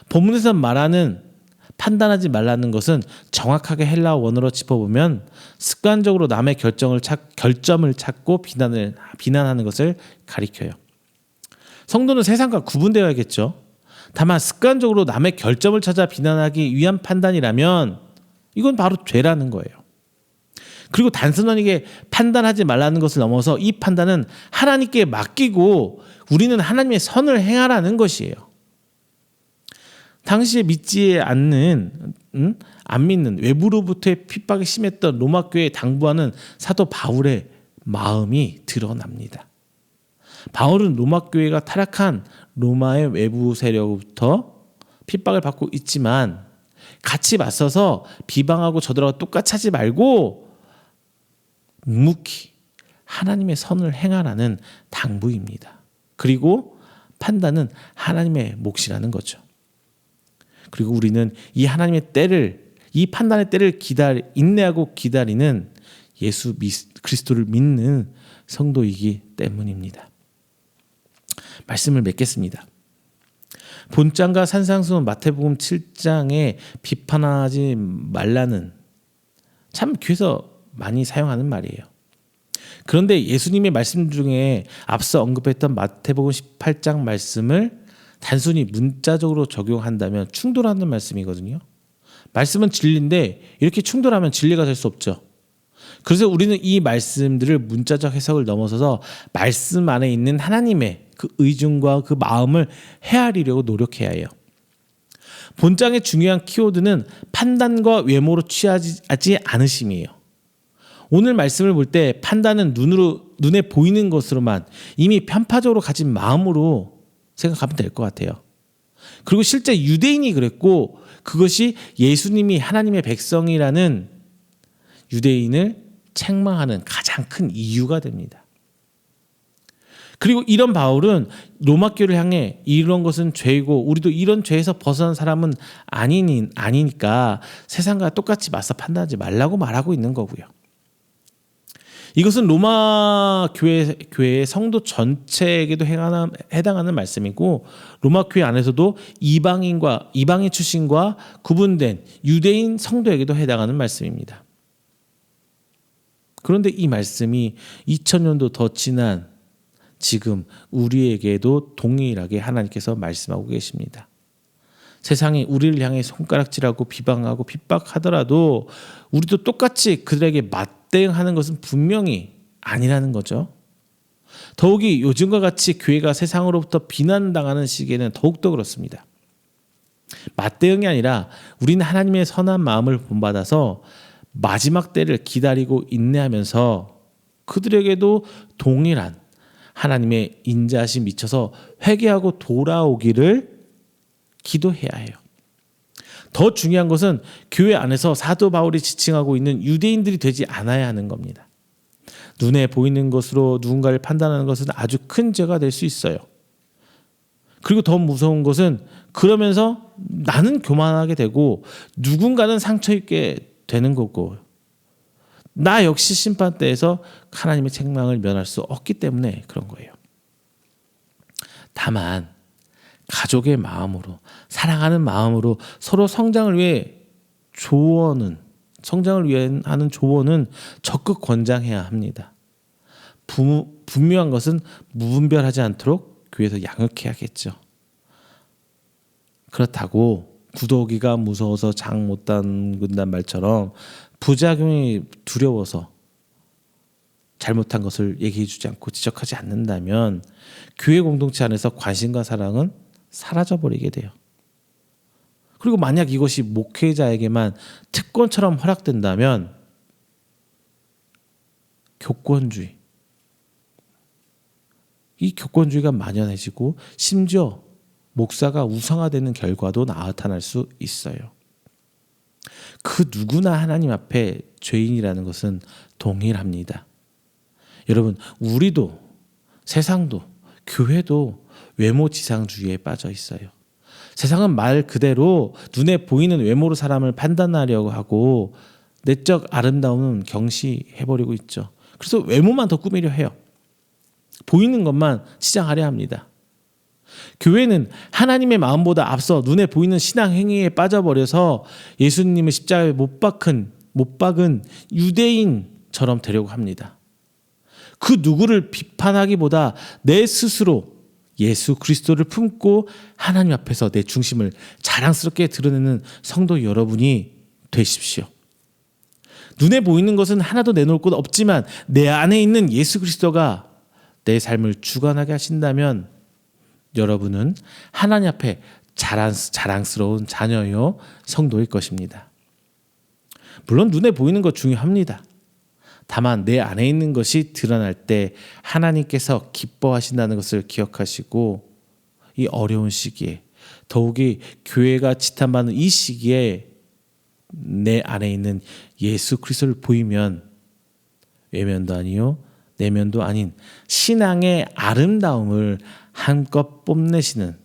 [SPEAKER 1] 본문에서 말하는 판단하지 말라는 것은 정확하게 헬라어 원어로 짚어보면 습관적으로 남의 결점을 찾고 비난하는 것을 가리켜요. 성도는 세상과 구분되어야겠죠. 다만 습관적으로 남의 결점을 찾아 비난하기 위한 판단이라면 이건 바로 죄라는 거예요. 그리고 단순하게 판단하지 말라는 것을 넘어서 이 판단은 하나님께 맡기고 우리는 하나님의 선을 행하라는 것이에요. 당시에 안 믿는 외부로부터의 핍박이 심했던 로마 교회에 당부하는 사도 바울의 마음이 드러납니다. 바울은 로마 교회가 타락한 로마의 외부 세력부터 핍박을 받고 있지만 같이 맞서서 비방하고 저들하고 똑같이 하지 말고 묵묵히 하나님의 선을 행하라는 당부입니다. 그리고 판단은 하나님의 몫이라는 거죠. 그리고 우리는 이 하나님의 때를, 이 판단의 때를 인내하고 기다리는 예수 그리스도를 믿는 성도이기 때문입니다. 말씀을 맺겠습니다. 본장과 산상수훈 마태복음 7장에 비판하지 말라는, 참 교회에서 많이 사용하는 말이에요. 그런데 예수님의 말씀 중에 앞서 언급했던 마태복음 18장 말씀을 단순히 문자적으로 적용한다면 충돌하는 말씀이거든요. 말씀은 진리인데 이렇게 충돌하면 진리가 될 수 없죠. 그래서 우리는 이 말씀들을 문자적 해석을 넘어서서 말씀 안에 있는 하나님의 그 의중과 그 마음을 헤아리려고 노력해야 해요. 본장의 중요한 키워드는 판단과 외모로 취하지 않으심이에요. 오늘 말씀을 볼 때 판단은 눈에 보이는 것으로만 이미 편파적으로 가진 마음으로 생각하면 될 것 같아요. 그리고 실제 유대인이 그랬고 그것이 예수님이 하나님의 백성이라는 유대인을 책망하는 가장 큰 이유가 됩니다. 그리고 이런 바울은 로마 교회를 향해 이런 것은 죄이고 우리도 이런 죄에서 벗어난 사람은 아니니까 세상과 똑같이 맞서 판단하지 말라고 말하고 있는 거고요. 이것은 로마 교회의 성도 전체에게도 해당하는 말씀이고 로마 교회 안에서도 이방인 출신과 구분된 유대인 성도에게도 해당하는 말씀입니다. 그런데 이 말씀이 2000년도 더 지난 지금 우리에게도 동일하게 하나님께서 말씀하고 계십니다. 세상이 우리를 향해 손가락질하고 비방하고 핍박하더라도 우리도 똑같이 그들에게 맞대응하는 것은 분명히 아니라는 거죠. 더욱이 요즘과 같이 교회가 세상으로부터 비난당하는 시기에는 더욱더 그렇습니다. 맞대응이 아니라 우리는 하나님의 선한 마음을 본받아서 마지막 때를 기다리고 인내하면서 그들에게도 동일한 하나님의 인자하심 미쳐서 회개하고 돌아오기를 기도해야 해요. 더 중요한 것은 교회 안에서 사도 바울이 지칭하고 있는 유대인들이 되지 않아야 하는 겁니다. 눈에 보이는 것으로 누군가를 판단하는 것은 아주 큰 죄가 될 수 있어요. 그리고 더 무서운 것은 그러면서 나는 교만하게 되고 누군가는 상처 입게 되는 거고 나 역시 심판대에서 하나님의 책망을 면할 수 없기 때문에 그런 거예요. 다만 가족의 마음으로 사랑하는 마음으로 서로 성장을 위해 하는 조언은 적극 권장해야 합니다. 분명한 것은 무분별하지 않도록 교회에서 양육해야겠죠. 그렇다고 구더기가 무서워서 장 못 담근단 말처럼 부작용이 두려워서 잘못한 것을 얘기해 주지 않고 지적하지 않는다면 교회 공동체 안에서 관심과 사랑은 사라져버리게 돼요. 그리고 만약 이것이 목회자에게만 특권처럼 허락된다면 교권주의, 이 교권주의가 만연해지고 심지어 목사가 우상화되는 결과도 나타날 수 있어요. 그 누구나 하나님 앞에 죄인이라는 것은 동일합니다. 여러분, 우리도 세상도 교회도 외모 지상주의에 빠져 있어요. 세상은 말 그대로 눈에 보이는 외모로 사람을 판단하려고 하고 내적 아름다움은 경시해버리고 있죠. 그래서 외모만 더 꾸미려 해요. 보이는 것만 치장하려 합니다. 교회는 하나님의 마음보다 앞서 눈에 보이는 신앙 행위에 빠져버려서 예수님을 십자가에 못 박은 유대인처럼 되려고 합니다. 그 누구를 비판하기보다 내 스스로 예수 그리스도를 품고 하나님 앞에서 내 중심을 자랑스럽게 드러내는 성도 여러분이 되십시오. 눈에 보이는 것은 하나도 내놓을 것 없지만 내 안에 있는 예수 그리스도가 내 삶을 주관하게 하신다면 여러분은 하나님 앞에 자랑스러운 자녀요 성도일 것입니다. 물론 눈에 보이는 것 중요합니다. 다만 내 안에 있는 것이 드러날 때 하나님께서 기뻐하신다는 것을 기억하시고 이 어려운 시기에 더욱이 교회가 지탄받는 이 시기에 내 안에 있는 예수 그리스도를 보이면 외면도 아니요 내면도 아닌 신앙의 아름다움을 한껏 뽐내시는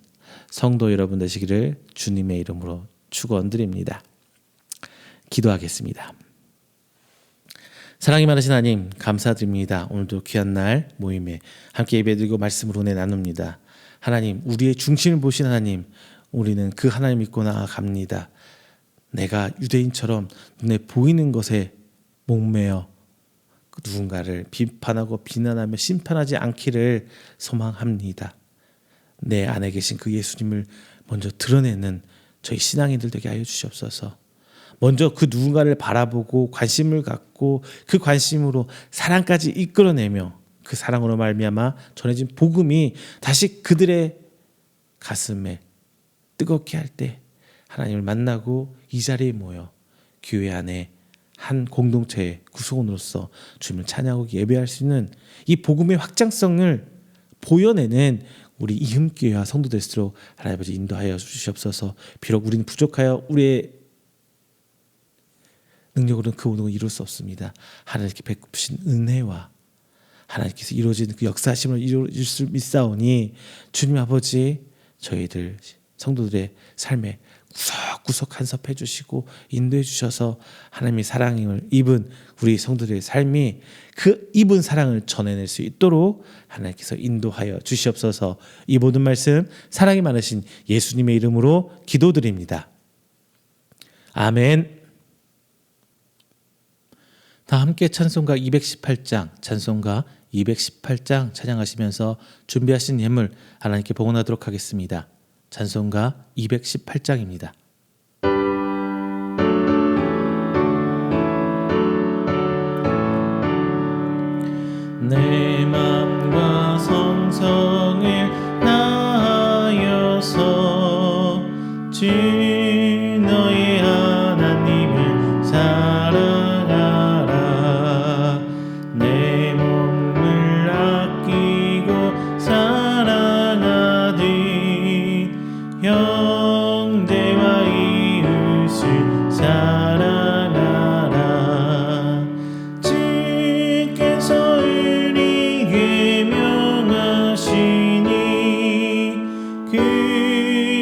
[SPEAKER 1] 성도 여러분 되시기를 주님의 이름으로 축원드립니다. 기도하겠습니다. 사랑이 많으신 하나님 감사드립니다. 오늘도 귀한 날 모임에 함께 예배드리고 말씀으로 은혜 나눕니다. 하나님, 우리의 중심을 보신 하나님, 우리는 그 하나님 믿고 나아갑니다. 내가 유대인처럼 눈에 보이는 것에 목매어 누군가를 비판하고 비난하며 심판하지 않기를 소망합니다. 내 안에 계신 그 예수님을 먼저 드러내는 저희 신앙인들 되게 하여 주시옵소서. 먼저 그 누군가를 바라보고 관심을 갖고 그 관심으로 사랑까지 이끌어내며 그 사랑으로 말미암아 전해진 복음이 다시 그들의 가슴에 뜨겁게 할 때 하나님을 만나고 이 자리에 모여 교회 안에 한 공동체의 구성원으로서 주님을 찬양하고 예배할 수 있는 이 복음의 확장성을 보여내는 우리 이흠교회와 성도될수록 하나님 아버지 인도하여 주시옵소서. 비록 우리는 부족하여 우리의 능력으로는 그 모든 걸 이룰 수 없습니다. 하나님께 베푸신 은혜와 하나님께서 이루어진 그 역사하심을 이룰 수 있사오니 주님 아버지 저희들 성도들의 삶에 구석구석 간섭해 주시고 인도해 주셔서 하나님의 사랑을 입은 우리 성도들의 삶이 그 입은 사랑을 전해낼 수 있도록 하나님께서 인도하여 주시옵소서. 이 모든 말씀 사랑이 많으신 예수님의 이름으로 기도드립니다. 아멘. 다 함께 찬송가 218장 찬양하시면서 준비하신 예물 하나님께 봉헌하도록 하겠습니다. 찬송가 218장입니다. 내 맘과 성성을 다하여서 주 너의 하나님을 사랑하라. 내 몸을 아끼고 사랑하듯 형제와 이웃을 사랑하라. 주께서 우리에게 명하시니 그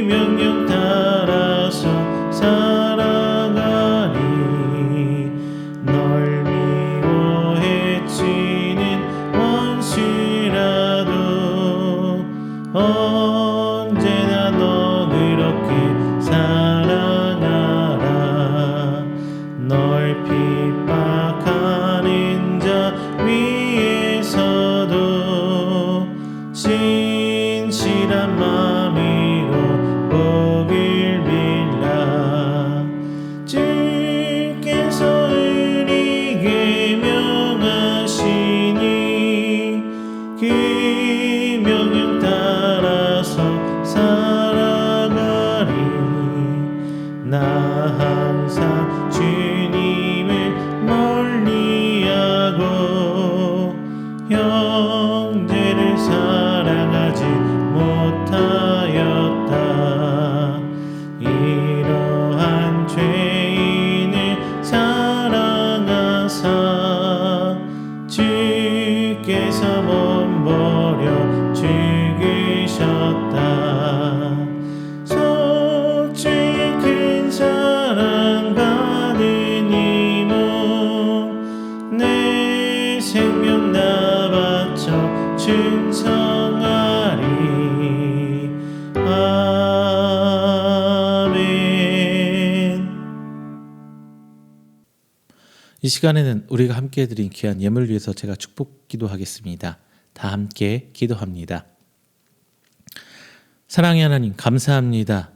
[SPEAKER 1] 명령 따라 위해서 몸버려 죽으셨다. 솔직히 사랑 받은 이 몸 내 생명 다 바쳐 충성하리. 아멘. 이 시간에는 우리가 함께 드린 귀한 예물을 위해서 제가 축복 기도하겠습니다. 다 함께 기도합니다. 사랑의 하나님, 감사합니다.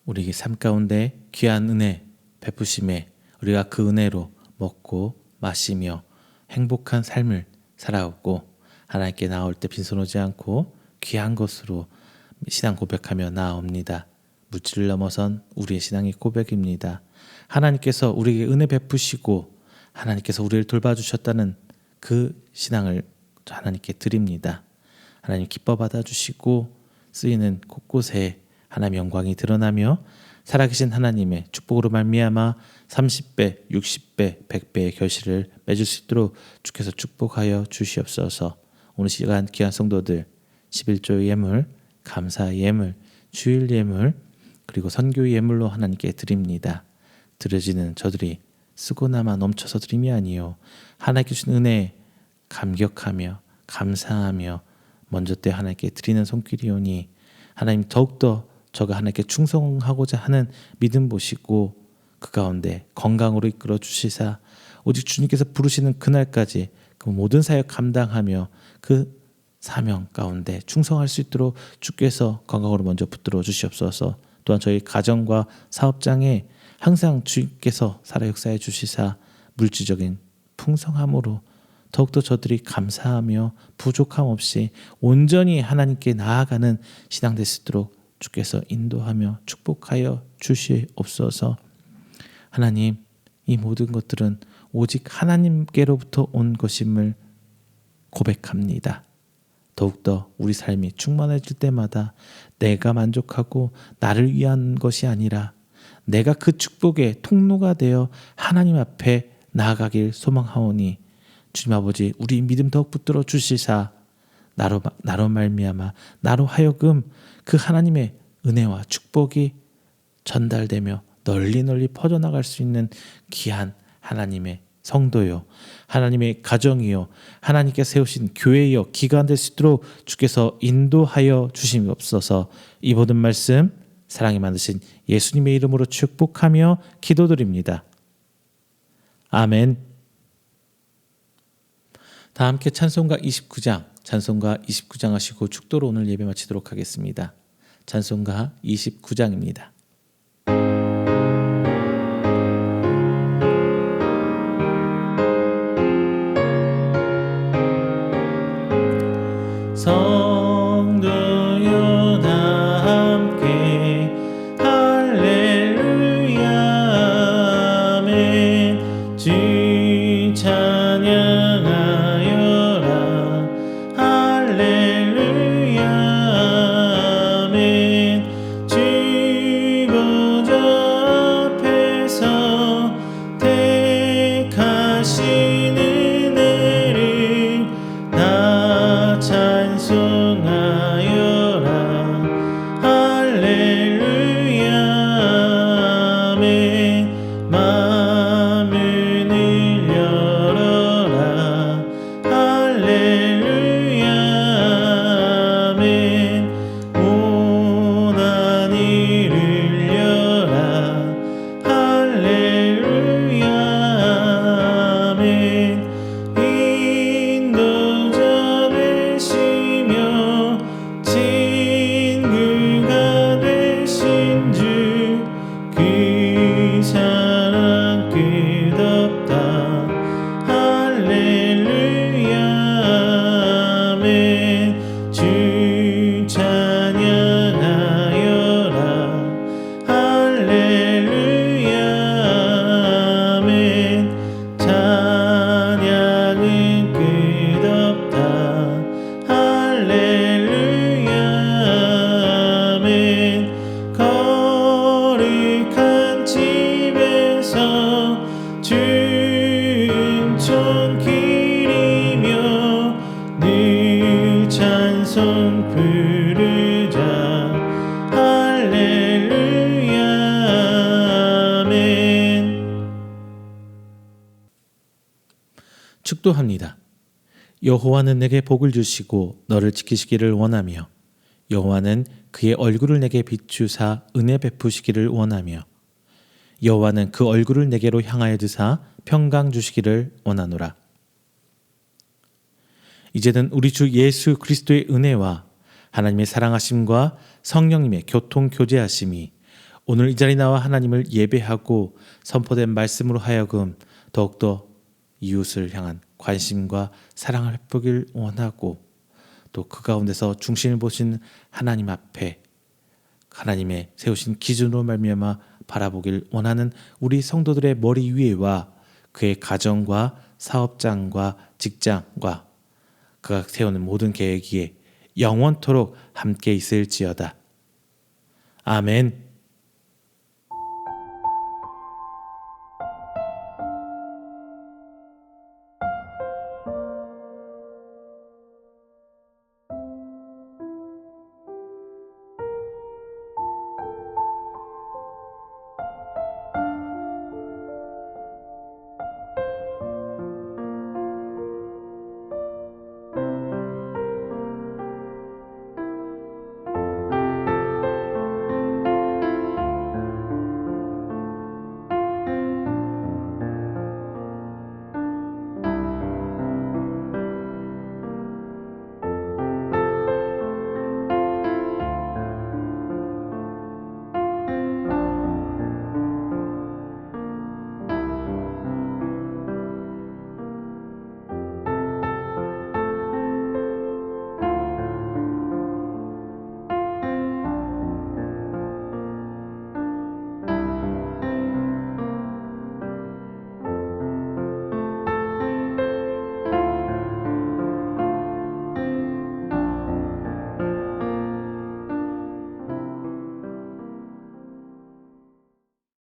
[SPEAKER 1] 우리에게 삶 가운데 귀한 은혜 베푸심에 우리가 그 은혜로 먹고 마시며 행복한 삶을 살아오고 하나님께 나올 때 빈손 오지 않고 귀한 것으로 신앙 고백하며 나아옵니다. 물질을 넘어선 우리의 신앙이 고백입니다. 하나님께서 우리에게 은혜 베푸시고 하나님께서 우리를 돌봐주셨다는 그 신앙을 하나님께 드립니다. 하나님 기뻐 받아주시고 쓰이는 곳곳에 하나님의 영광이 드러나며 살아계신 하나님의 축복으로 말미암아 30배, 60배, 100배의 결실을 맺을 수 있도록 주께서 축복하여 주시옵소서. 오늘 시간 귀한 성도들 11조 예물, 감사 예물, 주일 예물, 그리고 선교 예물로 하나님께 드립니다. 드려지는 저들이 쓰고나마 넘쳐서 드림이 아니요 하나님께 주신 은혜에 감격하며 감사하며 먼저 때 하나님께 드리는 손길이오니 하나님 더욱더 저가 하나님께 충성하고자 하는 믿음 보시고 그 가운데 건강으로 이끌어 주시사 오직 주님께서 부르시는 그날까지 그 모든 사역 감당하며 그 사명 가운데 충성할 수 있도록 주께서 건강으로 먼저 붙들어 주시옵소서. 또한 저희 가정과 사업장에 항상 주님께서 살아 역사해 주시사 물질적인 풍성함으로 더욱더 저들이 감사하며 부족함 없이 온전히 하나님께 나아가는 신앙 될 수 있도록 주께서 인도하며 축복하여 주시옵소서. 하나님, 이 모든 것들은 오직 하나님께로부터 온 것임을 고백합니다. 더욱더 우리 삶이 충만해질 때마다 내가 만족하고 나를 위한 것이 아니라 내가 그 축복의 통로가 되어 하나님 앞에 나아가길 소망하오니 주님 아버지 우리 믿음 더욱 붙들어 주시사 나로 말미암아 나로 하여금 그 하나님의 은혜와 축복이 전달되며 널리 퍼져나갈 수 있는 귀한 하나님의 성도요 하나님의 가정이요 하나님께 세우신 교회여 기관 될 수 있도록 주께서 인도하여 주시옵소서. 이 모든 말씀 사랑이 많으신 예수님의 이름으로 축복하며 기도드립니다. 아멘. 다 함께 찬송가 29장 하시고 축도로 오늘 예배 마치도록 하겠습니다. 찬송가 29장입니다. 성도여 다 함께 할렐루야 아멘. 주 찬양하여라 할렐루야 아멘. 주 보좌 앞에서 택하신 은혜를 다 찬송하여라 할렐루야 아멘. 마음을 열어라 할렐루야 아멘. 고난 이를 열라 할렐루야 아멘. 인도자 되시며 친구가 되신 주 그 사랑 끝없다 할렐루야 아멘. 주 찬양하여라 할렐루야 아멘. 찬양은 끝없다 할렐루야 아멘. 거룩한 집에서 춘천 기 축도합니다. 여호와는 내게 복을 주시고 너를 지키시기를 원하며 여호와는 그의 얼굴을 내게 비추사 은혜 베푸시기를 원하며 여호와는 그 얼굴을 내게로 향하여 드사 평강 주시기를 원하노라. 이제는 우리 주 예수 그리스도의 은혜와 하나님의 사랑하심과 성령님의 교통 교제하심이 오늘 이 자리 나와 하나님을 예배하고 선포된 말씀으로 하여금 더욱더 이웃을 향한 관심과 사랑을 베푸길 원하고 또 그 가운데서 중심을 보신 하나님 앞에 하나님의 세우신 기준으로 말미암아 바라보길 원하는 우리 성도들의 머리 위에와 그의 가정과 사업장과 직장과 그가 세우는 모든 계획 위에 영원토록 함께 있을지어다. 아멘.